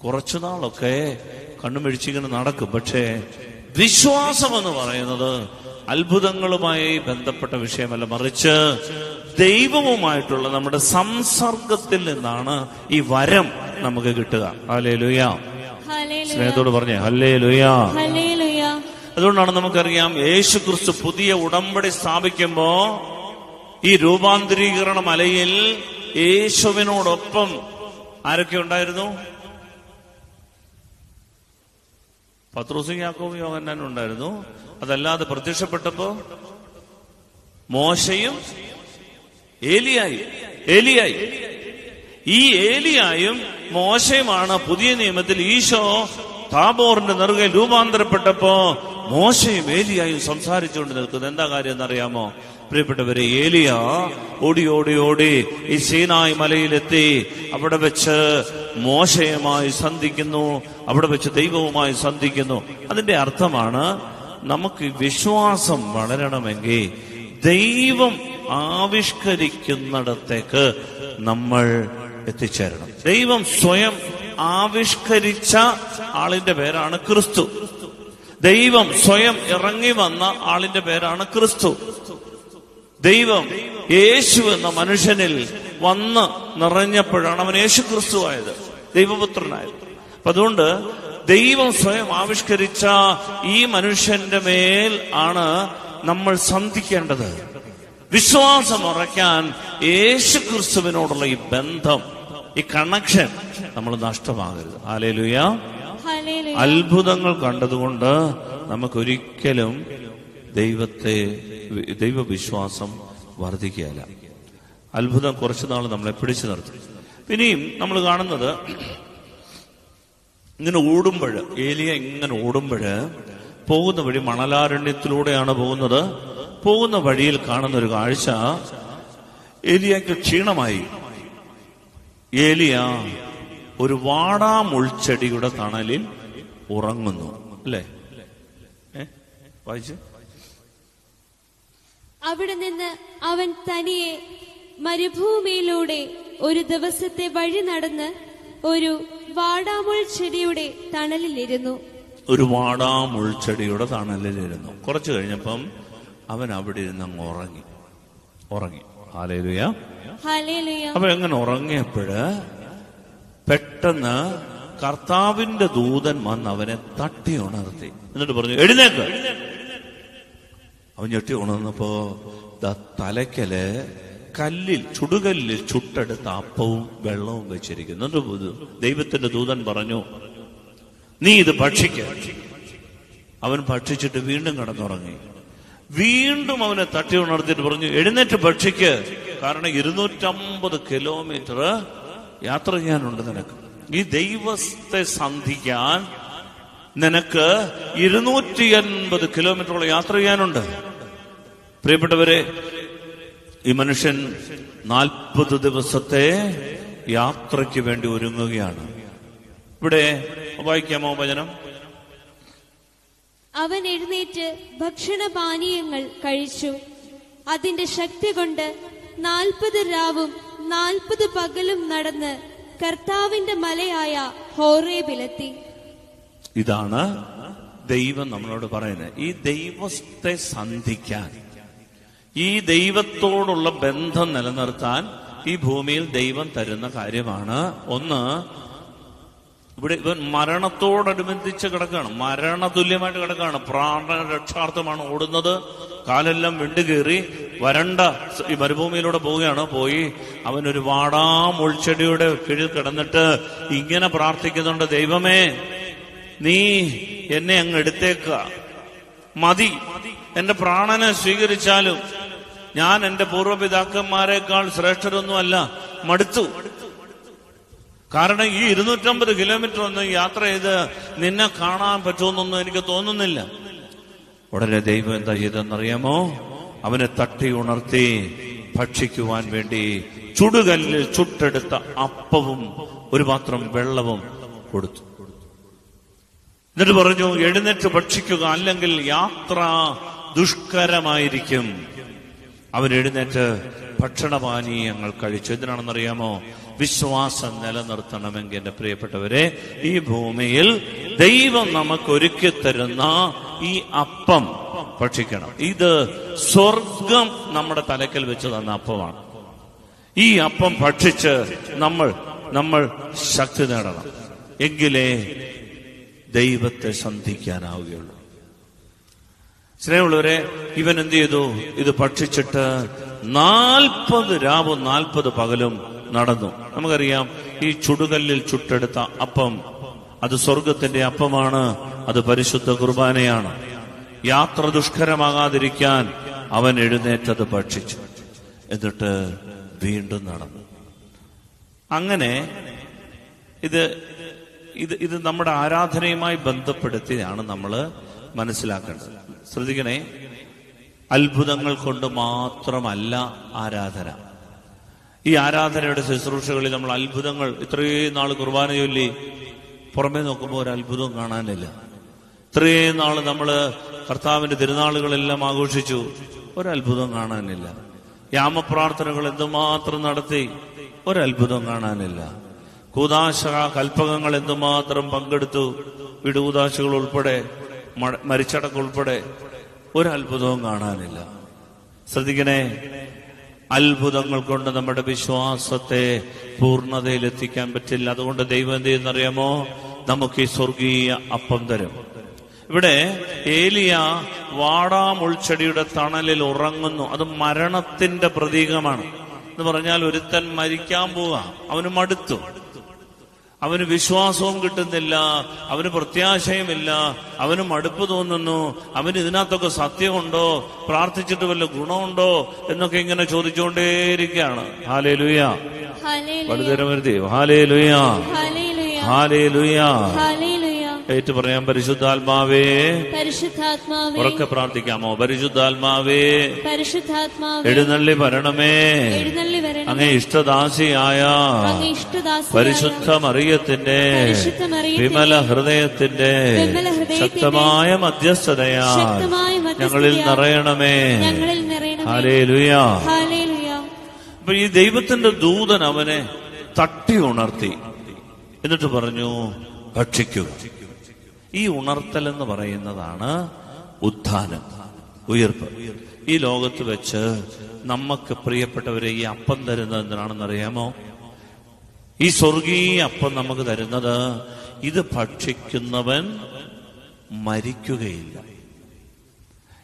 കുറച്ചുനാളൊക്കെ കണ്ണുമിഴിച്ചിങ്ങനെ നടക്കും. പക്ഷേ വിശ്വാസം എന്ന് പറയുന്നത് അത്ഭുതങ്ങളുമായി ബന്ധപ്പെട്ട വിഷയമല്ല, മറിച്ച് ദൈവവുമായിട്ടുള്ള നമ്മുടെ സംസർഗത്തിൽ നിന്നാണ് ഈ വരം നമുക്ക് കിട്ടുക. ഹല്ലേലൂയ. സ്നേഹത്തോട് പറഞ്ഞേ ഹല്ലേലൂയ. അതുകൊണ്ടാണ് നമുക്കറിയാം, യേശുക്രിസ്തു പുതിയ ഉടമ്പടി സ്ഥാപിക്കുമ്പോ ഈ രൂപാന്തരീകരണ മലയിൽ യേശുവിനോടൊപ്പം ആരൊക്കെ ഉണ്ടായിരുന്നു? പത്രോസും യാക്കോബും യോഹന്നാനും ഉണ്ടായിരുന്നു. അതല്ലാതെ പ്രത്യക്ഷപ്പെട്ടപ്പോ മോശയും ഏലിയായി. ഈ ഏലിയായും മോശയുമാണ് പുതിയ നിയമത്തിൽ ഈശോ താബോറിന്റെ നെറുകയിൽ രൂപാന്തരപ്പെട്ടപ്പോ മോശയും ഏലിയായും സംസാരിച്ചുകൊണ്ട് നിൽക്കുന്നത്. എന്താ കാര്യം എന്നറിയാമോ? പ്രിയപ്പെട്ടവരെ, ഏലിയ ഓടി ഈ സീനായ് മലയിലെത്തി അവിടെ വെച്ച് മോശയുമായി സന്ധിക്കുന്നു, അവിടെ വെച്ച് ദൈവവുമായി സന്ധിക്കുന്നു. അതിന്റെ അർത്ഥമാണ്, നമുക്ക് വിശ്വാസം വളരണമെങ്കിൽ ദൈവം ആവിഷ്കരിക്കുന്നിടത്തേക്ക് നമ്മൾ എത്തിച്ചേരണം. ദൈവം സ്വയം ആവിഷ്കരിച്ച ആളിന്റെ പേരാണ് ക്രിസ്തു. ദൈവം സ്വയം ഇറങ്ങി വന്ന ആളിന്റെ പേരാണ് ക്രിസ്തു. ദൈവം യേശു എന്ന മനുഷ്യനിൽ വന്ന് നിറഞ്ഞപ്പോഴാണ് അവൻ യേശു ക്രിസ്തു ആയത്, ദൈവപുത്രനായത്. അപ്പൊ അതുകൊണ്ട് ദൈവം സ്വയം ആവിഷ്കരിച്ച ഈ മനുഷ്യന്റെ മേൽ ആണ് നമ്മൾ സന്ധിക്കേണ്ടത്. വിശ്വാസം ഉറയ്ക്കാൻ യേശു ക്രിസ്തുവിനോടുള്ള ഈ ബന്ധം, ഈ കണക്ഷൻ നമ്മൾ നഷ്ടമാകരുത്. ഹല്ലേലൂയ. അത്ഭുതങ്ങൾ കണ്ടതുകൊണ്ട് നമുക്കൊരിക്കലും ദൈവവിശ്വാസം വർദ്ധിക്കുകയല്ല. അത്ഭുതം കുറച്ചു നാൾ നമ്മളെ പിടിച്ചു നിർത്തും. പിന്നെയും നമ്മൾ കാണുന്നത് ഇങ്ങനെ ഓടുമ്പോഴ്, ഏലിയ ഇങ്ങനെ ഓടുമ്പോഴ് പോകുന്ന വഴി മണലാരണ്യത്തിലൂടെയാണ് പോകുന്നത്. പോകുന്ന വഴിയിൽ കാണുന്ന ഒരു കാഴ്ച, ഏലിയക്ക് ക്ഷീണമായി. ഏലിയ ഒരു വാടാമുൾച്ചെടിയുടെ തണലിൽ ഉറങ്ങുന്നു. അല്ലേ? വായിച്ച്. അവിടെ നിന്ന് അവൻ തനിയെ മരുഭൂമിയിലൂടെ ഒരു ദിവസത്തെ വഴി നടന്ന് ഒരു വാടാമുൾ ചെടിയുടെ തണലിലിരുന്നു. ഒരു വാടാമുൾച്ചെടിയുടെ തണലിലിരുന്നു. കുറച്ചു കഴിഞ്ഞപ്പം അവൻ അവിടെ ഇരുന്ന് അങ്ങ് ഉറങ്ങി. ഹല്ലേലൂയ. അപ്പൊ എങ്ങനെ ഉറങ്ങിയപ്പോഴ് പെട്ടെന്ന് കർത്താവിന്റെ ദൂതൻ വന്ന് അവനെ തട്ടി ഉണർത്തി. എന്നിട്ട് പറഞ്ഞു, എഴുന്നേക്ക്. അവൻ ഞെട്ടി ഉണർന്നപ്പോ തലയ്ക്കല് ചുടുകല്ലിൽ ചുട്ടെടുത്ത അപ്പവും വെള്ളവും വെച്ചിരിക്കുന്നു. ദൈവത്തിന്റെ ദൂതൻ പറഞ്ഞു, നീ ഇത് ഭക്ഷിക്ക. അവൻ ഭക്ഷിച്ചിട്ട് വീണ്ടും കിടന്നുറങ്ങി. വീണ്ടും അവനെ തട്ടി ഉണർത്തിയിട്ട് പറഞ്ഞു, എഴുന്നേറ്റ് ഭക്ഷിക്ക്, കാരണം 250 കിലോമീറ്റർ യാത്ര ചെയ്യാനുണ്ട് നിനക്ക്. ഈ ദൈവത്തെ സന്ധിക്കാൻ നിനക്ക് 280 കിലോമീറ്ററോളം യാത്ര ചെയ്യാനുണ്ട്. പ്രിയപ്പെട്ടവരെ, ഈ മനുഷ്യൻ 40 ദിവസത്തെ യാത്രയ്ക്ക് വേണ്ടി ഒരുങ്ങുകയാണ്. ഇവിടെ വായിക്കാമോ വചനം? അവൻ എഴുന്നേറ്റ് ഭക്ഷണപാനീയങ്ങൾ കഴിച്ചു. അതിന്റെ ശക്തി കൊണ്ട് 40 രാവും 40 പകലും നടന്ന് കർത്താവിന്റെ മലയായ ഹോറേബിലെത്തി. ഇതാണ് ദൈവം നമ്മളോട് പറയുന്നത്. ഈ ദൈവത്തെ സന്ധിക്കാൻ, ഈ ദൈവത്തോടുള്ള ബന്ധം നിലനിർത്താൻ ഈ ഭൂമിയിൽ ദൈവം തരുന്ന കാര്യമാണ്. ഒന്ന്, ഇവിടെ ഇവൻ മരണത്തോടനുബന്ധിച്ച് കിടക്കുകയാണ്, മരണതുല്യമായിട്ട് കിടക്കുകയാണ്. പ്രാണരക്ഷാർത്ഥമാണ് ഓടുന്നത്. കാലെല്ലാം വിണ്ടുകീറി വരണ്ട ഈ മരുഭൂമിയിലൂടെ പോവുകയാണ്. പോയി അവനൊരു വാടാമുൾച്ചെടിയുടെ കീഴിൽ കിടന്നിട്ട് ഇങ്ങനെ പ്രാർത്ഥിക്കുന്നുണ്ട്, ദൈവമേ, നീ എന്നെ അങ്ങ് എടുത്തേക്കുക, മതി, എന്റെ പ്രാണനെ സ്വീകരിച്ചാലും ഞാൻ എന്റെ പൂർവ്വപിതാക്കന്മാരെക്കാൾ ശ്രേഷ്ഠരൊന്നുമല്ല, മടുത്തു. കാരണം ഈ 250 കിലോമീറ്റർ ഒന്നും യാത്ര ചെയ്ത് നിന്നെ കാണാൻ പറ്റുമെന്നൊന്നും എനിക്ക് തോന്നുന്നില്ല. ഉടനെ ദൈവം എന്താ ചെയ്തെന്നറിയാമോ? അവനെ തട്ടി ഉണർത്തി ഭക്ഷിക്കുവാൻ വേണ്ടി ചുടുകല്ലിൽ ചുട്ടെടുത്ത അപ്പവും ഒരു പാത്രം വെള്ളവും കൊടുത്തു. എന്നിട്ട് പറഞ്ഞു, എഴുന്നേറ്റ് ഭക്ഷിക്കുക, അല്ലെങ്കിൽ യാത്ര ദുഷ്കരമായിരിക്കും. അവൻ എഴുന്നേറ്റ് ഭക്ഷണപാനീയങ്ങൾ കഴിച്ചു. എന്തിനാണെന്നറിയാമോ? വിശ്വാസം നിലനിർത്തണമെങ്കിൽ എന്റെ പ്രിയപ്പെട്ടവരെ, ഈ ഭൂമിയിൽ ദൈവം നമുക്ക് ഒരുക്കി തരുന്ന ഈ അപ്പം ഭക്ഷിക്കണം. ഇത് സ്വർഗം നമ്മുടെ തലക്കൽ വെച്ച് തന്ന അപ്പമാണ്. ഈ അപ്പം ഭക്ഷിച്ച് നമ്മൾ ശക്തി നേടണം. എങ്കിലേ ദൈവത്തെ സന്ധിക്കാനാവുകയുള്ളൂ. സ്നേഹമുള്ളവരെ, ഇവൻ എന്ത് ചെയ്തു? ഇത് ഭക്ഷിച്ചിട്ട് 40 രാവും 40 പകലും നടന്നു. നമുക്കറിയാം, ഈ ചുടുകല്ലിൽ ചുട്ടെടുത്ത അപ്പം അത് സ്വർഗത്തിന്റെ അപ്പമാണ്, അത് പരിശുദ്ധ കുർബാനയാണ്. യാത്ര ദുഷ്കരമാകാതിരിക്കാൻ അവൻ എഴുന്നേറ്റത് ഭക്ഷിച്ചു, എന്നിട്ട് വീണ്ടും നടന്നു. അങ്ങനെ ഇത് നമ്മുടെ ആരാധനയുമായി ബന്ധപ്പെടുത്തിയാണ് നമ്മൾ മനസ്സിലാക്കേണ്ടത്. ശ്രദ്ധിക്കണേ, അത്ഭുതങ്ങൾ കൊണ്ട് മാത്രമല്ല ആരാധന. ഈ ആരാധനയുടെ ശുശ്രൂഷകളിൽ നമ്മൾ അത്ഭുതങ്ങൾ, ഇത്രയും നാൾ കുർബാന ചൊല്ലി പുറമേ നോക്കുമ്പോൾ ഒരു അത്ഭുതവും കാണാനില്ല. ഇത്രയും നാൾ നമ്മൾ കർത്താവിന്റെ തിരുനാളുകളെല്ലാം ആഘോഷിച്ചു, ഒരത്ഭുതം കാണാനില്ല. യാമപ്രാർത്ഥനകൾ എന്തുമാത്രം നടത്തി, ഒരത്ഭുതം കാണാനില്ല. കൂദാശ കൽപ്പകങ്ങൾ എന്തുമാത്രം പങ്കെടുത്തു, വിടുകൂദാശകൾ ഉൾപ്പെടെ, മരിച്ചടക്കം ഉൾപ്പെടെ, ഒരത്ഭുതവും കാണാനില്ല. ശ്രദ്ധിക്കണേ, അത്ഭുതങ്ങൾ കൊണ്ട് നമ്മുടെ വിശ്വാസത്തെ പൂർണ്ണതയിലെത്തിക്കാൻ പറ്റില്ല. അതുകൊണ്ട് ദൈവം എന്ത് ചെയ്യുന്നറിയാമോ? നമുക്ക് ഈ സ്വർഗീയ അപ്പം തരും. ഇവിടെ ഏലിയ വാടാമുൾച്ചെടിയുടെ തണലിൽ ഉറങ്ങുന്നു. അത് മരണത്തിന്റെ പ്രതീകമാണ്. എന്ന് പറഞ്ഞാൽ ഒരുത്തൻ മരിക്കാൻ പോവാ, അവന് മടുത്തു, അവന് വിശ്വാസവും കിട്ടുന്നില്ല, അവന് പ്രത്യാശയുമില്ല, അവന് മടുപ്പ് തോന്നുന്നു, അവന് ഇതിനകത്തൊക്കെ സത്യമുണ്ടോ, പ്രാർത്ഥിച്ചിട്ട് വല്ല ഗുണമുണ്ടോ എന്നൊക്കെ ഇങ്ങനെ ചോദിച്ചുകൊണ്ടേയിരിക്കുകയാണ്. ഹല്ലേലൂയ. വലുതരം വരുത്തി. ഹല്ലേലൂയ, ഹല്ലേലൂയ. ഹല്ലേലൂയ. ഏറ്റു പറയാം, പരിശുദ്ധാത്മാവേ. പരിശുദ്ധാത്മാവേ. ഉറക്കെ പ്രാർത്ഥിക്കാമോ? പരിശുദ്ധാത്മാവേ, പരിശുദ്ധാത്മാവേ, എഴുന്നള്ളി വരണമേ. എഴുന്നള്ളി വരണമേ. അങ്ങേ ഇഷ്ടദാസിയായ പരിശുദ്ധ മറിയത്തിന്റെ വിമല ഹൃദയത്തിന്റെ ശക്തമായ മധ്യസ്ഥതയാൽ ഞങ്ങളിൽ നിറയണമേ. ഹല്ലേലൂയ. അപ്പൊ ഈ ദൈവത്തിന്റെ ദൂതൻ അവനെ തട്ടി ഉണർത്തി, എന്നിട്ട് പറഞ്ഞു, ഭക്ഷിക്കുക. ഈ ഉണർത്തൽ എന്ന് പറയുന്നതാണ് ഉത്ഥാനം, ഉയർപ്പ്. ഈ ലോകത്ത് വെച്ച് നമുക്ക് പ്രിയപ്പെട്ടവരെ ഈ അപ്പം തരുന്നത് എന്തിനാണെന്നറിയാമോ? ഈ സ്വർഗീയ അപ്പം നമുക്ക് തരുന്നത്, ഇത് ഭക്ഷിക്കുന്നവൻ മരിക്കുകയില്ല.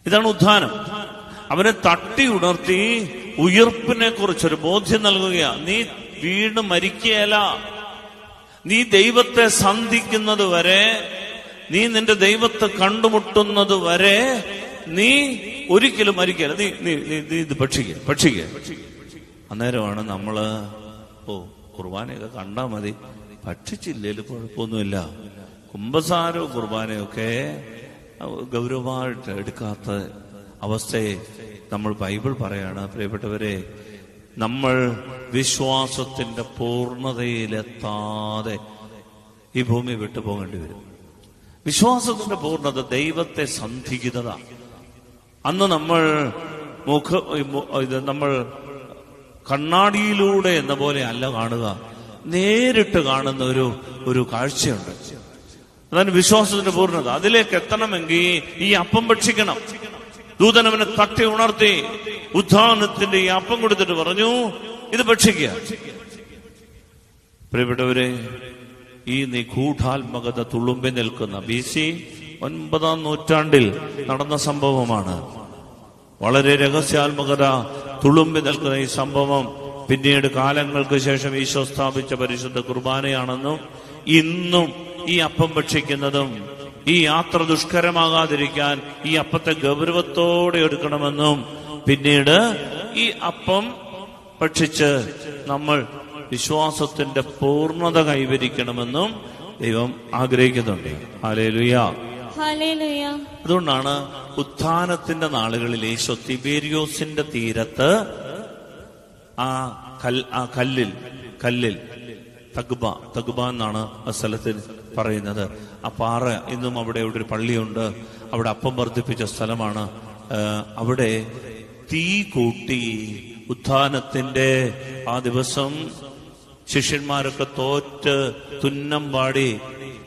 ഇതാണ് ഉത്ഥാനം. അവനെ തട്ടി ഉണർത്തി ഉയർപ്പിനെ കുറിച്ചൊരു ബോധ്യം നൽകുകയാ. നീ വീണ് മരിക്കുകയല്ല. നീ ദൈവത്തെ സന്ധിക്കുന്നത് വരെ, നീ നിന്റെ ദൈവത്തെ കണ്ടുമുട്ടുന്നത് വരെ നീ ഒരിക്കലും മരിക്കല്ല. നീ ഇത് ഭക്ഷിക്കുക. അന്നേരമാണ് നമ്മള് കുർബാനയൊക്കെ കണ്ടാ മതി, ഭക്ഷിച്ചില്ലേലും കുഴപ്പമൊന്നുമില്ല. കുമ്പസാരവും കുർബാനയൊക്കെ ഗൗരവമായിട്ട് എടുക്കാത്ത അവസ്ഥയെ നമ്മൾ ബൈബിൾ പറയാണ്. പ്രിയപ്പെട്ടവരെ, നമ്മൾ വിശ്വാസത്തിന്റെ പൂർണ്ണതയിലെത്താതെ ഈ ഭൂമി വിട്ടു പോകേണ്ടി വരും. വിശ്വാസത്തിന്റെ പൂർണ്ണത ദൈവത്തെ സന്ധിക്കുന്നത. അന്ന് നമ്മൾ നമ്മൾ കണ്ണാടിയിലൂടെ എന്ന പോലെ അല്ല കാണുക, നേരിട്ട് കാണുന്ന ഒരു കാഴ്ചയുണ്ട്. അതാണ് വിശ്വാസത്തിന്റെ പൂർണ്ണത. അതിലേക്ക് എത്തണമെങ്കിൽ ഈ അപ്പം ഭക്ഷിക്കണം. ദൂതനവനെ തട്ടി ഉണർത്തി ഉത്ഥാനത്തിന്റെ ഈ അപ്പം കൊടുത്തിട്ട് പറഞ്ഞു, ഇത് ഭക്ഷിക്കുക. പ്രിയപ്പെട്ടവരെ, ഈ നിഗൂഢാത്മകത തുളുമ്പി നിൽക്കുന്ന BC 9-ാം നൂറ്റാണ്ടിൽ നടന്ന സംഭവമാണ്. വളരെ രഹസ്യാത്മകത തുളുമ്പി നിൽക്കുന്ന ഈ സംഭവം പിന്നീട് കാലങ്ങൾക്ക് ശേഷം ഈശോ സ്ഥാപിച്ച പരിശുദ്ധ കുർബാനയാണെന്നും ഇന്നും ഈ അപ്പം ഭക്ഷിക്കുന്നതും ഈ യാത്ര ദുഷ്കരമാകാതിരിക്കാൻ ഈ അപ്പത്തെ ഗൗരവത്തോടെ എടുക്കണമെന്നും പിന്നീട് ഈ അപ്പം ഭക്ഷിച്ച് നമ്മൾ വിശ്വാസത്തിന്റെ പൂർണ്ണത കൈവരിക്കണമെന്നും ദൈവം ആഗ്രഹിക്കുന്നുണ്ട്. ഹല്ലേലൂയ. ഹല്ലേലൂയ. അതുകൊണ്ടാണ് ഉത്ഥാനത്തിന്റെ നാളുകളിൽ ഈശോ തിബേരിയോസിന്റെ തീരത്ത് ആ കല്ലിൽ തഗ്ബ എന്നാണ് ആ സ്ഥലത്തിന് പറയുന്നത്. ആ പാറ ഇന്നും അവിടെ ഒരു പള്ളിയുണ്ട്. അവിടെ അപ്പം വർദ്ധിപ്പിച്ച സ്ഥലമാണ്. അവിടെ തീ കൂട്ടി ഉത്ഥാനത്തിന്റെ ആ ദിവസം ശിഷ്യന്മാരൊക്കെ തോറ്റ് തുന്നം പാടി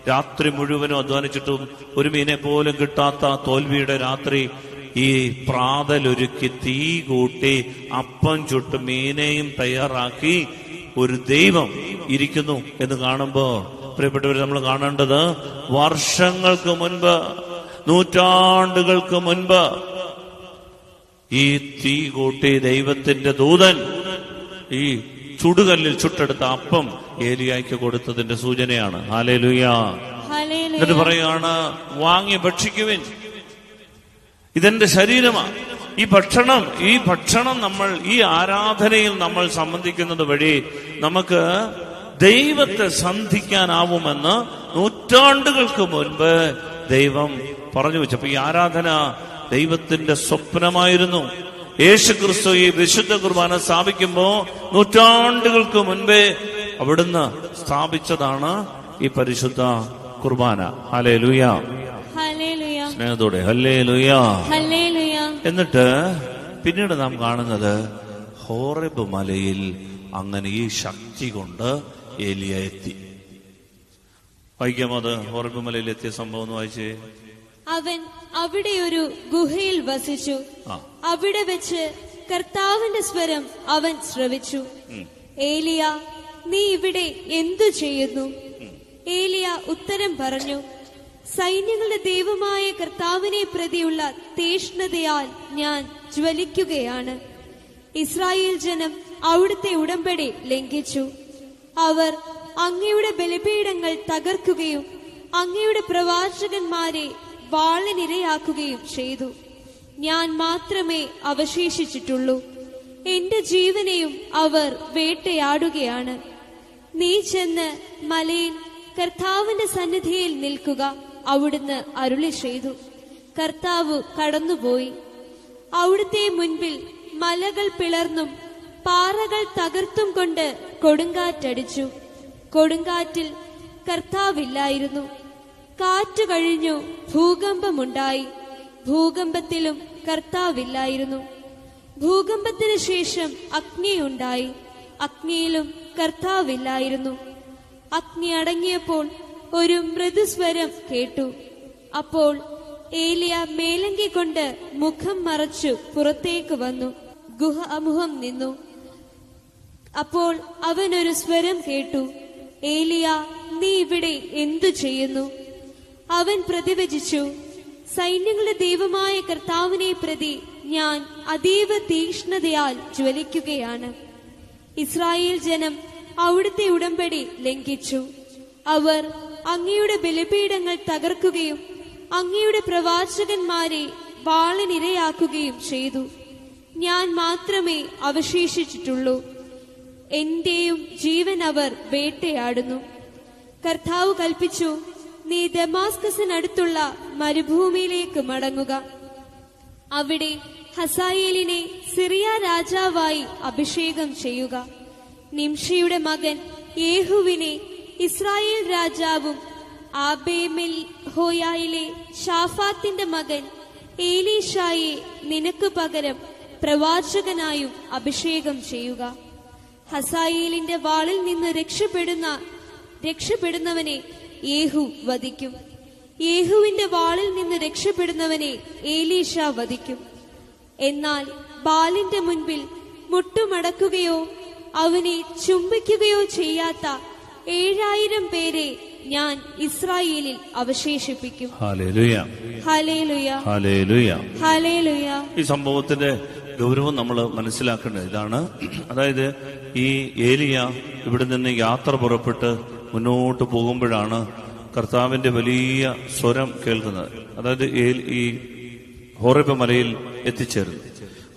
രാത്രി മുഴുവനും അധ്വാനിച്ചിട്ടും ഒരു മീനെ പോലും കിട്ടാത്ത തോൽവിയുടെ രാത്രി ഈ പ്രാതലൊരുക്കി തീ കൂട്ടി അപ്പം ചുട്ട് മീനെയും തയ്യാറാക്കി ഒരു ദൈവം ഇരിക്കുന്നു എന്ന് കാണുമ്പോ പ്രിയപ്പെട്ടവർ, നമ്മൾ കാണേണ്ടത് വർഷങ്ങൾക്ക് മുൻപ്, നൂറ്റാണ്ടുകൾക്ക് മുൻപ് ഈ തീ കൂട്ടി ദൈവത്തിന്റെ ദൂതൻ ഈ ചുടുകല്ലിൽ ചുട്ടെടുത്ത അപ്പം ഏലിയായ്ക്ക് കൊടുത്തതിന്റെ സൂചനയാണ്. ഹല്ലേലൂയ. എന്നിട്ട് പറയാണ്, വാങ്ങി ഭക്ഷിക്കുവിൻ, ഇതെന്റെ ശരീരമാണ്. ഈ ഭക്ഷണം നമ്മൾ ഈ ആരാധനയിൽ നമ്മൾ സംബന്ധിക്കുന്നത് വഴി നമുക്ക് ദൈവത്തെ സന്ധിക്കാനാവുമെന്ന് നൂറ്റാണ്ടുകൾക്ക് മുൻപ് ദൈവം പറഞ്ഞു വെച്ചപ്പോ ഈ ആരാധന ദൈവത്തിന്റെ സ്വപ്നമായിരുന്നു. യേശുക്രിസ്തു ഈ വിശുദ്ധ കുർബാന സ്ഥാപിക്കുമ്പോ നൂറ്റാണ്ടുകൾക്ക് മുൻപേ അവിടുന്ന് സ്ഥാപിച്ചതാണ് ഈ പരിശുദ്ധ കുർബാന. ഹല്ലേലൂയ. സ്നേഹത്തോടെ ഹല്ലേലൂയ. എന്നിട്ട് പിന്നീട് നാം കാണുന്നത് ഹോറേബ് മലയിൽ അങ്ങനെ ഈ ശക്തി കൊണ്ട് ഏലിയ എത്തി. വായിക്കാമോ അത്? ഹോറേബ് മലയിൽ എത്തിയ സംഭവം ഒന്ന് വായിച്ചേ. അവൻ അവിടെ ഒരു ഗുഹയിൽ വസിച്ചു. അവിടെ വെച്ച് കർത്താവിന്റെ സ്വരം അവൻ ശ്രവിച്ചു. ഏലിയ, നീ ഇവിടെ എന്തു ചെയ്യുന്നു? ഏലിയ ഉത്തരം പറഞ്ഞു, സൈന്യങ്ങളുടെ ദൈവമായ കർത്താവിനെ പ്രതിയുള്ള തീഷ്ണതയാൽ ഞാൻ ജ്വലിക്കുകയാണ്. ഇസ്രായേൽ ജനം അവിടുത്തെ ഉടമ്പടി ലംഘിച്ചു. അവർ അങ്ങയുടെ ബലിപീഠങ്ങൾ തകർക്കുകയും അങ്ങയുടെ പ്രവാചകന്മാരെ വാളിനിരയാക്കുകയും ചെയ്തു. ഞാൻ മാത്രമേ അവശേഷിച്ചിട്ടുള്ളൂ. എന്റെ ജീവനെയും അവർ വേട്ടയാടുകയാണ്. നീ ചെന്ന് മലയിൽ കർത്താവിന്റെ സന്നിധിയിൽ നിൽക്കുക. അവിടുന്ന് അരുളി ചെയ്തു. കർത്താവ് കടന്നുപോയി. അവിടുത്തെ മുൻപിൽ മലകൾ പിളർന്നും പാറകൾ തകർത്തും കൊണ്ട് കൊടുങ്കാറ്റടിച്ചു. കൊടുങ്കാറ്റിൽ കർത്താവില്ലായിരുന്നു. കാറ്റ് കഴിഞ്ഞു ഭൂകമ്പമുണ്ടായി. ഭൂകമ്പത്തിലും കർത്താവില്ലായിരുന്നു. ഭൂകമ്പത്തിന് ശേഷം അഗ്നിയുണ്ടായി. അഗ്നിയിലും കർത്താവില്ലായിരുന്നു. അഗ്നി അടങ്ങിയപ്പോൾ ഒരു മൃദുസ്വരം കേട്ടു. അപ്പോൾ ഏലിയ മേലങ്കി കൊണ്ട് മുഖം മറച്ചു പുറത്തേക്ക് വന്നു. ഗുഹാമുഖം നിന്നു. അപ്പോൾ അവനൊരു സ്വരം കേട്ടു, ഏലിയ, നീ ഇവിടെ എന്തു ചെയ്യുന്നു? അവൻ പ്രതിവചിച്ചു, സൈന്യങ്ങളുടെ ദൈവമായ കർത്താവിനെ പ്രതി ഞാൻ അതീവ തീക്ഷ്ണതയാൽ ജ്വലിക്കുകയാണ്. ഇസ്രായേൽ ജനം അവിടുത്തെ ഉടമ്പടി ലംഘിച്ചു. അവർ അങ്ങയുടെ ബലിപീഠങ്ങൾ തകർക്കുകയും അങ്ങയുടെ പ്രവാചകന്മാരെ വാളിനിരയാക്കുകയും ചെയ്തു. ഞാൻ മാത്രമേ അവശേഷിച്ചിട്ടുള്ളൂ. എന്റെയും ജീവൻ അവർ വേട്ടയാടുന്നു. കർത്താവ് കൽപ്പിച്ചു, നീ ദമാസ്കസിനടുത്തുള്ള മരുഭൂമിയിലേക്ക് മടങ്ങുക. അവിടെ ഹസായേലിനെ സിറിയ രാജാവായി അഭിഷേകം ചെയ്യുക. നിംഷിയുടെ മകൻ യേഹുവിനെ ഇസ്രായേൽ രാജാവും ആബേമിൽ ഹോയായിലെ ഷാഫാത്തിന്റെ മകൻ ഏലീഷായെ നിനക്ക് പകരം പ്രവാചകനായും അഭിഷേകം ചെയ്യുക. ഹസായേലിന്റെ വാളിൽ നിന്ന് രക്ഷപ്പെടുന്നവനെ യേഹു വധിക്കും. യേഹുവിന്റെ വാളിൽ നിന്ന് രക്ഷപ്പെടുന്നവനെ ഏലീഷ വധിക്കും. എന്നാൽ ബാലിന്റെ മുൻപിൽ മുട്ടുമടക്കുകയോ അവനെ ചുംബിക്കുകയോ ചെയ്യാത്ത 7000 പേരെ ഞാൻ ഇസ്രായേലിൽ അവശേഷിപ്പിക്കും. ഹല്ലേലൂയ, ഹല്ലേലൂയ, ഹല്ലേലൂയ, ഹല്ലേലൂയ. ഈ സംഭവത്തിന്റെ ഗൗരവം നമ്മൾ മനസ്സിലാക്കേണ്ടത് ഇതാണ്. അതായത് ഈ ഏലിയ ഇവിടെ നിന്ന് യാത്ര പുറപ്പെട്ട് മുന്നോട്ട് പോകുമ്പോഴാണ് കർത്താവിന്റെ വലിയ സ്വരം കേൾക്കുന്നത്. അതായത് ഈ ഹോറേബ് മലയിൽ എത്തിച്ചേരുന്നു.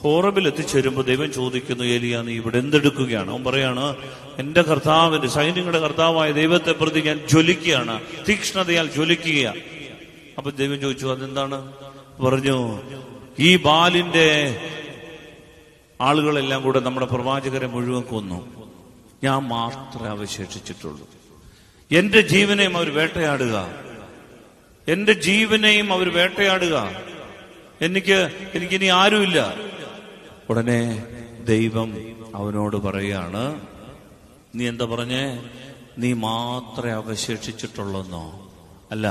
ഹോറബിൽ എത്തിച്ചേരുമ്പോൾ ദൈവം ചോദിക്കുന്നു, ഏലിയ, നീ ഇവിടെ എന്തെടുക്കുകയാണ്? അവൻ പറയാണ്, എന്റെ കർത്താവിന്റെ സൈന്യങ്ങളുടെ കർത്താവായ ദൈവത്തെ പ്രതി ഞാൻ ജ്വലിക്കുകയാണ്, തീക്ഷ്ണതയാൽ ജ്വലിക്കുക. അപ്പൊ ദൈവം ചോദിച്ചു, അതെന്താണ്? പറഞ്ഞു, ഈ ബാലിന്റെ ആളുകളെല്ലാം കൂടെ നമ്മുടെ പ്രവാചകരെ മുഴുവൻ കൊന്നു, ഞാൻ മാത്രമേ അവശേഷിച്ചിട്ടുള്ളൂ. എന്റെ ജീവനെയും അവർ വേട്ടയാടുക, എന്റെ ജീവനെയും അവർ വേട്ടയാടുക, എനിക്കിനി ആരുമില്ല. ഉടനെ ദൈവം അവനോട് പറയാണ്, നീ എന്താ പറഞ്ഞേ? നീ മാത്രമേ അവശേഷിച്ചിട്ടുള്ളെന്നോ? അല്ല,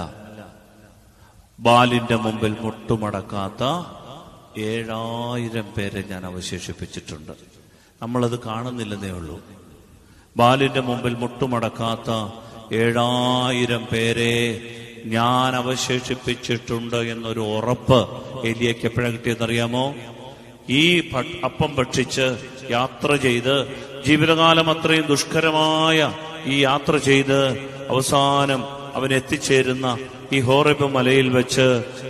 ബാലിന്റെ മുമ്പിൽ മുട്ടുമടക്കാത്ത 7000 പേരെ ഞാൻ അവശേഷിപ്പിച്ചിട്ടുണ്ട്. നമ്മളത് കാണുന്നില്ലെന്നേ ഉള്ളൂ. ബാലിന്റെ മുമ്പിൽ മുട്ടുമടക്കാത്ത 7000 പേരെ ഞാൻ അവശേഷിപ്പിച്ചിട്ടുണ്ട് എന്നൊരു ഉറപ്പ് ഏലിയയ്ക്ക് എപ്പോഴാണ് കിട്ടിയെന്നറിയാമോ? ഈ അപ്പം ഭക്ഷിച്ച് യാത്ര ചെയ്ത് ജീവിതകാലം അത്രയും ദുഷ്കരമായ ഈ യാത്ര ചെയ്ത് അവസാനം അവൻ എത്തിച്ചേരുന്ന ഈ ഹോറേബ് മലയിൽ വെച്ച്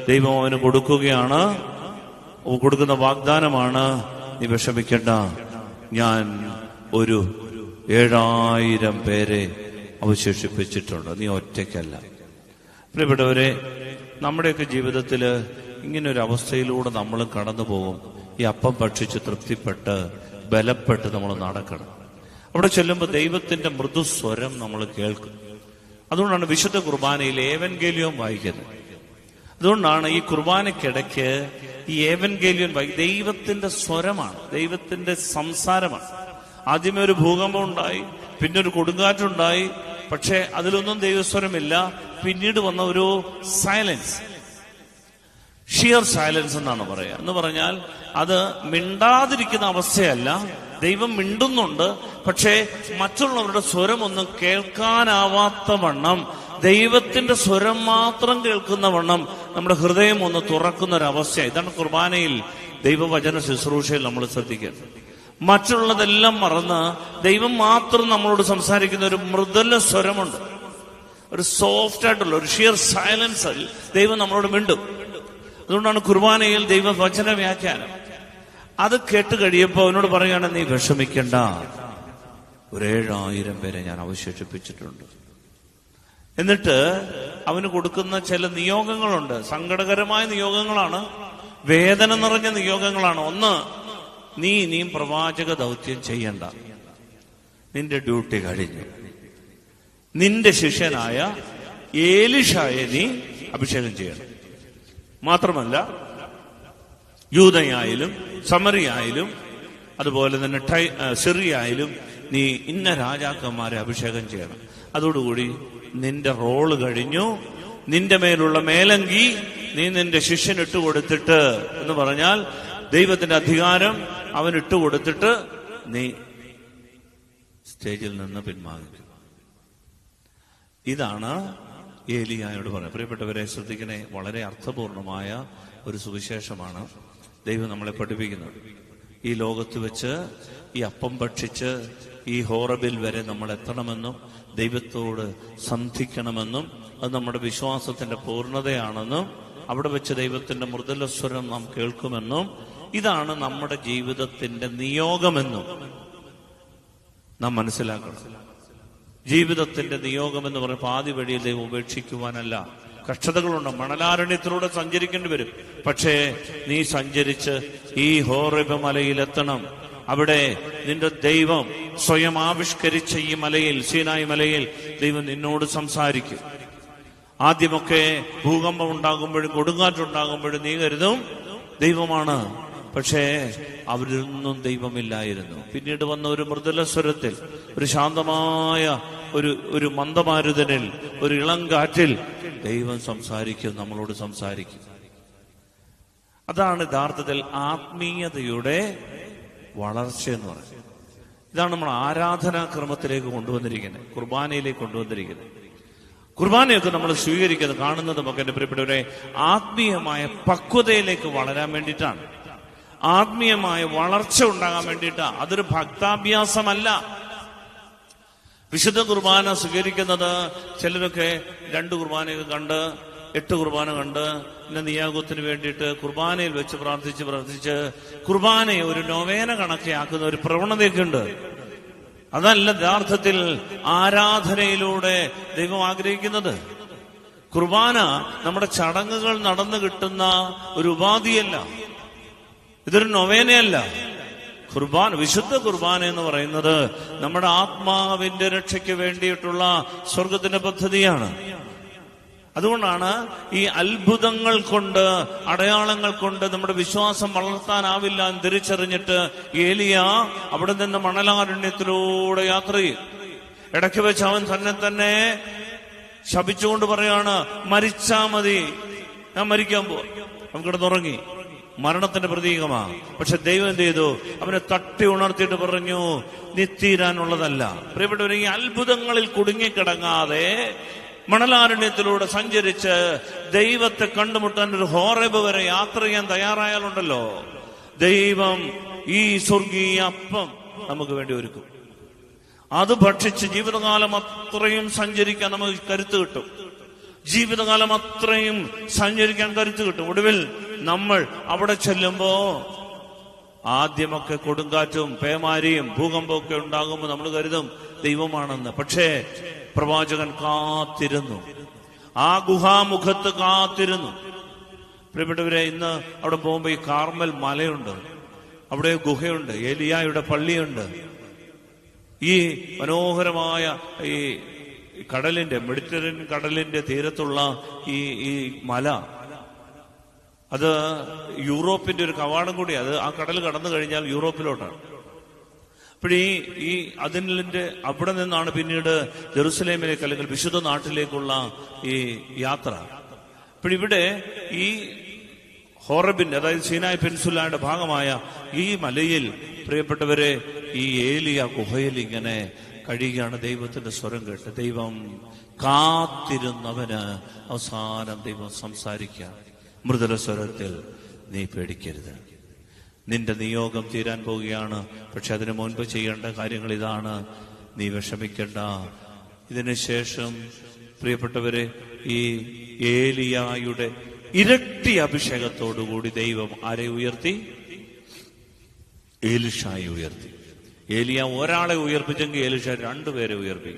ദൈവം അവന് കൊടുക്കുന്ന വാഗ്ദാനമാണ്, നീ വിഷമിക്കണ്ട, ഞാൻ ഒരു 7000 പേരെ അവശേഷിപ്പിച്ചിട്ടുണ്ട്, നീ ഒറ്റയ്ക്കല്ല. പ്രിയപ്പെട്ടവരെ, നമ്മുടെയൊക്കെ ജീവിതത്തിൽ ഇങ്ങനൊരു അവസ്ഥയിലൂടെ നമ്മൾ കടന്നു പോകും. ഈ അപ്പം ഭക്ഷിച്ച് തൃപ്തിപ്പെട്ട് ബലപ്പെട്ട് നമ്മൾ നടക്കണം. അവിടെ ചെല്ലുമ്പോൾ ദൈവത്തിന്റെ മൃദുസ്വരം നമ്മൾ കേൾക്കും. അതുകൊണ്ടാണ് വിശുദ്ധ കുർബാനയിൽ ഏവൻഗേലിയോൻ വായിക്കുന്നത്. അതുകൊണ്ടാണ് ഈ കുർബാനയ്ക്കിടയ്ക്ക് ഈ ഏവൻഗേലിയോൻ ദൈവത്തിന്റെ സ്വരമാണ്, ദൈവത്തിന്റെ സംസാരമാണ്. ആദ്യമേ ഒരു ഭൂകമ്പം ഉണ്ടായി, പിന്നെ ഒരു കൊടുങ്കാറ്റുണ്ടായി, പക്ഷെ അതിലൊന്നും ദൈവസ്വരമില്ല. പിന്നീട് വന്ന ഒരു സൈലൻസ്, ഷിയർ സൈലൻസ് എന്നാണ് പറയുക. എന്ന് പറഞ്ഞാൽ അത് മിണ്ടാതിരിക്കുന്ന അവസ്ഥയല്ല, ദൈവം മിണ്ടുന്നുണ്ട്, പക്ഷേ മറ്റുള്ളവരുടെ സ്വരമൊന്നും കേൾക്കാനാവാത്ത വണ്ണം, ദൈവത്തിന്റെ സ്വരം മാത്രം കേൾക്കുന്ന വണ്ണം നമ്മുടെ ഹൃദയം ഒന്ന് തുറക്കുന്ന ഒരവസ്ഥ. ഇതാണ് കുർബാനയിൽ ദൈവവചന ശുശ്രൂഷയിൽ നമ്മൾ ശ്രദ്ധിക്കുന്നത്. മറ്റുള്ളതെല്ലാം മറന്ന് ദൈവം മാത്രം നമ്മളോട് സംസാരിക്കുന്ന ഒരു മൃദുല സ്വരമുണ്ട്, ഒരു സോഫ്റ്റ് ആയിട്ടുള്ള ഒരു ഷിയർ സൈലൻസിൽ ദൈവം നമ്മളോട് മിണ്ടും. അതുകൊണ്ടാണ് കുർബാനയിൽ ദൈവവചന വ്യാഖ്യാനം. അത് കേട്ട് കഴിയുമ്പോൾ അവനോട് പറയുകയാണ്, നീ വിഷമിക്കണ്ട, 7000 പേരെ ഞാൻ അവശേഷിപ്പിച്ചിട്ടുണ്ട്. എന്നിട്ട് അവന് കൊടുക്കുന്ന ചില നിയോഗങ്ങളുണ്ട്. സങ്കടകരമായ നിയോഗങ്ങളാണ്, വേദന നിറഞ്ഞ നിയോഗങ്ങളാണ്. ഒന്ന്, നീ ഇനിയും പ്രവാചക ദൗത്യം ചെയ്യണ്ട, നിന്റെ ഡ്യൂട്ടി കഴിഞ്ഞു. നിന്റെ ശിഷ്യനായ ഏലീഷായെ നീ അഭിഷേകം ചെയ്യണം. മാത്രമല്ല യൂദയായാലും സമറിയായാലും അതുപോലെ തന്നെ സിറിയായാലും നീ ഇന്ന രാജാക്കന്മാരെ അഭിഷേകം ചെയ്യണം. അതോടുകൂടി നിന്റെ റോള് കഴിഞ്ഞു. നിന്റെ മേലുള്ള മേലങ്കി നീ നിന്റെ ശിഷ്യന് ഇട്ടുകൊടുത്തിട്ട്, എന്ന് പറഞ്ഞാൽ ദൈവത്തിന്റെ അധികാരം അവൻ ഇട്ടുകൊടുത്തിട്ട് നീ സ്റ്റേജിൽ നിന്ന് പിന്മാറിക്കും. ഇതാണ് ഏലിയായോട് പറയുന്നത്. പ്രിയപ്പെട്ടവരെ ശ്രദ്ധിക്കണേ, വളരെ അർത്ഥപൂർണമായ ഒരു സുവിശേഷമാണ് ദൈവം നമ്മളെ പഠിപ്പിക്കുന്നത്. ഈ ലോകത്ത് വെച്ച് ഈ അപ്പം ഭക്ഷിച്ച് ഈ ഹോറബിൽ വരെ നമ്മൾ എത്തണമെന്നും ദൈവത്തോട് സന്ധിക്കണമെന്നും അത് നമ്മുടെ വിശ്വാസത്തിന്റെ പൂർണ്ണതയാണെന്നും അവിടെ വെച്ച് ദൈവത്തിന്റെ മൃദുലസ്വരം നാം കേൾക്കുമെന്നും ഇതാണ് നമ്മുടെ ജീവിതത്തിന്റെ നിയോഗമെന്നും നാം മനസ്സിലാക്കണം. ജീവിതത്തിന്റെ നിയോഗം എന്ന് പറയുമ്പോൾ പാതി വഴിയിൽ ദൈവം ഉപേക്ഷിക്കുവാനല്ല. കഷ്ടതകളുണ്ട്, മണലാരണ്യത്തിലൂടെ സഞ്ചരിക്കേണ്ടി വരും. പക്ഷേ നീ സഞ്ചരിച്ച് ഈ ഹോറബ് മലയിലെത്തണം. അവിടെ നിന്റെ ദൈവം സ്വയം ആവിഷ്കരിച്ച ഈ മലയിൽ, സീനായി മലയിൽ ദൈവം നിന്നോട് സംസാരിക്കും. ആദ്യമൊക്കെ ഭൂകമ്പം ഉണ്ടാകുമ്പോഴും കൊടുങ്കാറ്റുണ്ടാകുമ്പോഴും നീ കരുതും ദൈവമാണ്. പക്ഷേ അവരിലൊന്നും ദൈവമില്ലായിരുന്നു. പിന്നീട് വന്ന ഒരു മൃദുലസ്വരത്തിൽ, ഒരു ശാന്തമായ ഒരു മന്ദമാരുതനിൽ, ഒരു ഇളം കാറ്റിൽ ദൈവം സംസാരിക്കും, നമ്മളോട് സംസാരിക്കും. അതാണ് യഥാർത്ഥത്തിൽ ആത്മീയതയുടെ വളർച്ച എന്ന് പറയുന്നത്. ഇതാണ് നമ്മൾ ആരാധനാക്രമത്തിലേക്ക് കൊണ്ടുവന്നിരിക്കുന്നത്, കുർബാനയിലേക്ക് കൊണ്ടുവന്നിരിക്കുന്നത്. കുർബാനയൊക്കെ നമ്മൾ സ്വീകരിക്കുന്നത്, കാണുന്നതുമൊക്കെ എന്റെ പ്രിയപ്പെട്ടവരെ ആത്മീയമായ പക്വതയിലേക്ക് വളരാൻ വേണ്ടിയിട്ടാണ്, ആത്മീയമായ വളർച്ച ഉണ്ടാകാൻ വേണ്ടിയിട്ടാണ്. അതൊരു ഭക്താഭ്യാസമല്ല. വിശുദ്ധ കുർബാന സ്വീകരിക്കുന്നത് ചിലരൊക്കെ 2 കുർബാനയൊക്കെ കണ്ട് 8 കുർബാന കണ്ട് പിന്നെ നിയാഗത്തിന് വേണ്ടിയിട്ട് കുർബാനയിൽ വെച്ച് പ്രാർത്ഥിച്ച് കുർബാനയെ ഒരു നൊവേന കണക്കെയാക്കുന്ന ഒരു പ്രവണതയൊക്കെ ഉണ്ട്. അതല്ല യഥാർത്ഥത്തിൽ ആരാധനയിലൂടെ ദൈവം ആഗ്രഹിക്കുന്നത്. കുർബാന നമ്മുടെ ചടങ്ങുകൾ നടന്നു കിട്ടുന്ന ഒരു ഉപാധിയല്ല, ഇതൊരു നൊവേനയല്ല. കുർബാന, വിശുദ്ധ കുർബാന എന്ന് പറയുന്നത് നമ്മുടെ ആത്മാവിന്റെ രക്ഷയ്ക്ക് വേണ്ടിയിട്ടുള്ള സ്വർഗത്തിന്റെ പദ്ധതിയാണ്. അതുകൊണ്ടാണ് ഈ അത്ഭുതങ്ങൾ കൊണ്ട്, അടയാളങ്ങൾ കൊണ്ട് നമ്മുടെ വിശ്വാസം വളർത്താനാവില്ല എന്ന് തിരിച്ചറിഞ്ഞിട്ട് ഏലിയ അവിടെ നിന്ന് മണലാരണ്യത്തിലൂടെ യാത്ര ചെയ്യും. ഇടയ്ക്ക് വെച്ച് അവൻ തന്നെ ശപിച്ചുകൊണ്ട് പറയാണ്, മരിച്ചാ മതി, ഞാൻ മരിക്കാൻ പോവാ. അവൻ കിടന്നുറങ്ങി, മരണത്തിന്റെ പ്രതീകമാണ്. പക്ഷെ ദൈവം എന്ത് ചെയ്തു? അവനെ തട്ടി ഉണർത്തിയിട്ട് പറഞ്ഞു, നീ തീരാനുള്ളതല്ല. പ്രിയപ്പെട്ടവരെ, ഈ അത്ഭുതങ്ങളിൽ കുടുങ്ങിക്കിടങ്ങാതെ മണലാരണ്യത്തിലൂടെ സഞ്ചരിച്ച് ദൈവത്തെ കണ്ടുമുട്ടാൻ ഒരു ഹോറബ് വരെ യാത്ര ചെയ്യാൻ തയ്യാറായാലുണ്ടല്ലോ, ദൈവം ഈ സ്വർഗീയ അപ്പം നമുക്ക് വേണ്ടി ഒരുക്കും. അത് ഭക്ഷിച്ച് ജീവിതകാലം അത്രയും സഞ്ചരിക്കാൻ നമുക്ക് കരുത്ത് കിട്ടും. ജീവിതകാലം അത്രയും സഞ്ചരിക്കാൻ കരുത്ത് കിട്ടും. ഒടുവിൽ നമ്മൾ അവിടെ ചെല്ലുമ്പോ ആദ്യമൊക്കെ കൊടുങ്കാറ്റും പേമാരിയും ഭൂകമ്പമൊക്കെ ഉണ്ടാകുമ്പോൾ നമ്മൾ കരുതും ദൈവമാണെന്ന്. പക്ഷേ പ്രവാചകൻ കാത്തിരുന്നു, ആ ഗുഹാമുഖത്ത് കാത്തിരുന്നു. പ്രിയപ്പെട്ടവരെ, ഇന്ന് അവിടെ പോകുമ്പോ ഈ കാർമൽ മലയുണ്ട്, അവിടെ ഗുഹയുണ്ട്, ഏലിയായുടെ പള്ളിയുണ്ട്. ഈ മനോഹരമായ ഈ കടലിന്റെ, മെഡിറ്ററേനിയൻ കടലിന്റെ തീരത്തുള്ള ഈ മല, അത് യൂറോപ്പിന്റെ ഒരു കവാടം കൂടി. അത് ആ കടൽ കടന്നു കഴിഞ്ഞാൽ യൂറോപ്പിലോട്ടാണ്. അപ്പോഴീ അതിന്റെ അവിടെ നിന്നാണ് പിന്നീട് ജെറുസലേമിലേക്ക് അല്ലെങ്കിൽ വിശുദ്ധ നാട്ടിലേക്കുള്ള ഈ യാത്ര. അപ്പോഴിവിടെ ഈ ഹോറബിന്റെ, അതായത് സീനായ് പെൻസുലയുടെ ഭാഗമായ ഈ മലയിൽ പ്രിയപ്പെട്ടവരെ ഈ ഏലിയ ഗുഹയിൽ ഇങ്ങനെ കഴിയുകയാണ്. ദൈവത്തിന്റെ സ്വരം കേട്ട് ദൈവം കാത്തിരുന്നവന് അവസാനം ദൈവം സംസാരിക്കുക മൃദുല സ്വരത്തിൽ, നീ പേടിക്കരുത്, നിന്റെ നിയോഗം തീരാൻ പോവുകയാണ്. പക്ഷെ അതിനു മുൻപ് ചെയ്യേണ്ട കാര്യങ്ങൾ ഇതാണ്, നീ വിഷമിക്കണ്ട. ഇതിനുശേഷം പ്രിയപ്പെട്ടവരെ, ഈ ഏലിയായുടെ ഇരട്ടി അഭിഷേകത്തോടുകൂടി ദൈവം ആരെ ഉയർത്തി? എലീഷായെ ഉയർത്തി. ഏലിയ ഒരാളെ ഉയർപ്പിച്ചെങ്കിൽ എലീഷ 2 പേരെ ഉയർത്തി.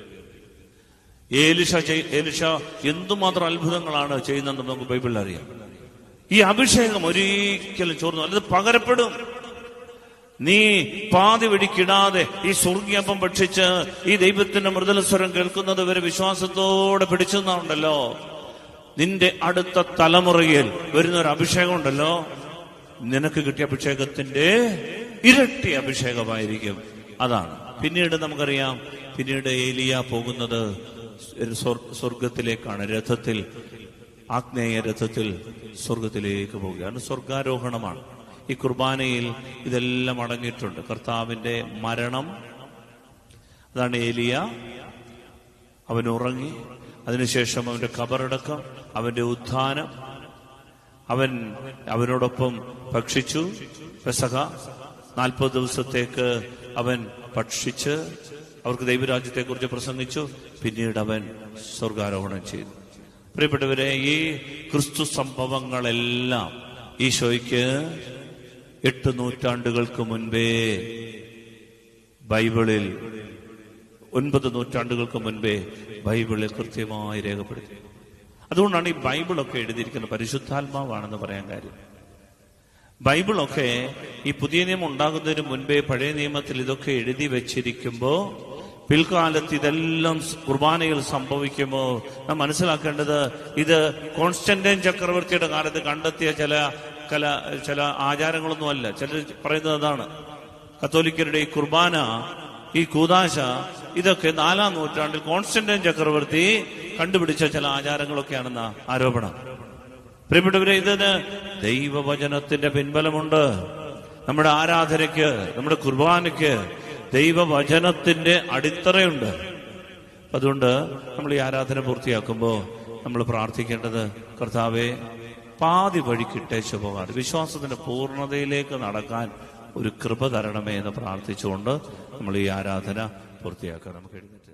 ഏലിഷ എന്തുമാത്രം അത്ഭുതങ്ങളാണ് ചെയ്യുന്നതെന്ന് നമുക്ക് ബൈബിളിൽ അറിയാം. ഈ അഭിഷേകം ഒരിക്കലും ചോർന്നു, അല്ലത് പകരപ്പെടും. നീ പാതി വഴിക്കിടാതെ ഈ സ്വർഗീയപ്പം ഭക്ഷിച്ച് ഈ ദൈവത്തിന്റെ മൃദുലസ്വരം കേൾക്കുന്നത് വരെ വിശ്വാസത്തോടെ പിടിച്ചെന്നുണ്ടല്ലോ, നിന്റെ അടുത്ത തലമുറയിൽ വരുന്നൊരു അഭിഷേകം ഉണ്ടല്ലോ, നിനക്ക് കിട്ടിയ അഭിഷേകത്തിന്റെ ഇരട്ടി അഭിഷേകമായിരിക്കും. അതാണ്. പിന്നീട് നമുക്കറിയാം, പിന്നീട് ഏലിയ പോകുന്നത് സ്വർഗത്തിലേക്കാണ്. രഥത്തിൽ, ആഗ്നേയ രഥത്തിൽ സ്വർഗത്തിലേക്ക് പോവുകയാണ്. സ്വർഗാരോഹണമാണ്. ഈ കുർബാനയിൽ ഇതെല്ലാം അടങ്ങിയിട്ടുണ്ട്. കർത്താവിന്റെ മരണം, അതാണ് ഏലിയ. അവൻ ഉറങ്ങി, അതിനുശേഷം അവന്റെ ഖബറടക്കം, അവന്റെ ഉത്ഥാനം, അവനോടൊപ്പം ഭക്ഷിച്ചു. പെസഹ 40 ദിവസത്തേക്ക് അവൻ ഭക്ഷിച്ച് അവർക്ക് ദൈവരാജ്യത്തെക്കുറിച്ച് പ്രസംഗിച്ചു. പിന്നീട് അവൻ സ്വർഗാരോഹണം ചെയ്തു. പ്രിയപ്പെട്ടവരെ, ഈ ക്രിസ്തു സംഭവങ്ങളെല്ലാം ഈശോയ്ക്ക് 8 നൂറ്റാണ്ടുകൾക്ക് മുൻപേ ബൈബിളിൽ, 9 നൂറ്റാണ്ടുകൾക്ക് മുൻപേ ബൈബിളിൽ കൃത്യമായി രേഖപ്പെടുത്തി. അതുകൊണ്ടാണ് ഈ ബൈബിളൊക്കെ എഴുതിയിരിക്കുന്നത് പരിശുദ്ധാത്മാവാണെന്ന് പറയാൻ കാര്യം. ബൈബിളൊക്കെ ഈ പുതിയ നിയമം ഉണ്ടാകുന്നതിന് മുൻപേ പഴയ നിയമത്തിൽ ഇതൊക്കെ എഴുതി വെച്ചിരിക്കുമ്പോ പിൽക്കാലത്ത് ഇതെല്ലാം കുർബാനയിൽ സംഭവിക്കുമ്പോൾ നാം മനസ്സിലാക്കേണ്ടത്, ഇത് കോൺസ്റ്റന്റൈൻ ചക്രവർത്തിയുടെ കാലത്ത് കണ്ടെത്തിയ ചില ആചാരങ്ങളൊന്നുമല്ല. ചിലർ പറയുന്നത് അതാണ്, കത്തോലിക്കരുടെ ഈ കുർബാന, ഈ കൂദാശ, ഇതൊക്കെ 4-ാം നൂറ്റാണ്ടിൽ കോൺസ്റ്റന്റൈൻ ചക്രവർത്തി കണ്ടുപിടിച്ച ചില ആചാരങ്ങളൊക്കെയാണെന്ന ആരോപണം. പ്രിയപ്പെട്ടവരെ, ഇതിന് ദൈവവചനത്തിന്റെ പിൻബലമുണ്ട്. നമ്മുടെ ആരാധനയ്ക്ക്, നമ്മുടെ കുർബാനയ്ക്ക് ദൈവവചനത്തിന്റെ അടിത്തറയുണ്ട്. അതുകൊണ്ട് നമ്മൾ ഈ ആരാധന പൂർത്തിയാക്കുമ്പോൾ നമ്മൾ പ്രാർത്ഥിക്കേണ്ടത്, കർത്താവേ, പാതി വഴിക്കിട്ടേച്ചു പോകാതെ വിശ്വാസത്തിന്റെ പൂർണ്ണതയിലേക്ക് നടക്കാൻ ഒരു കൃപ തരണമേ എന്ന് പ്രാർത്ഥിച്ചുകൊണ്ട് നമ്മൾ ഈ ആരാധന പൂർത്തിയാക്കാം. നമുക്ക് എഴുന്നേറ്റ്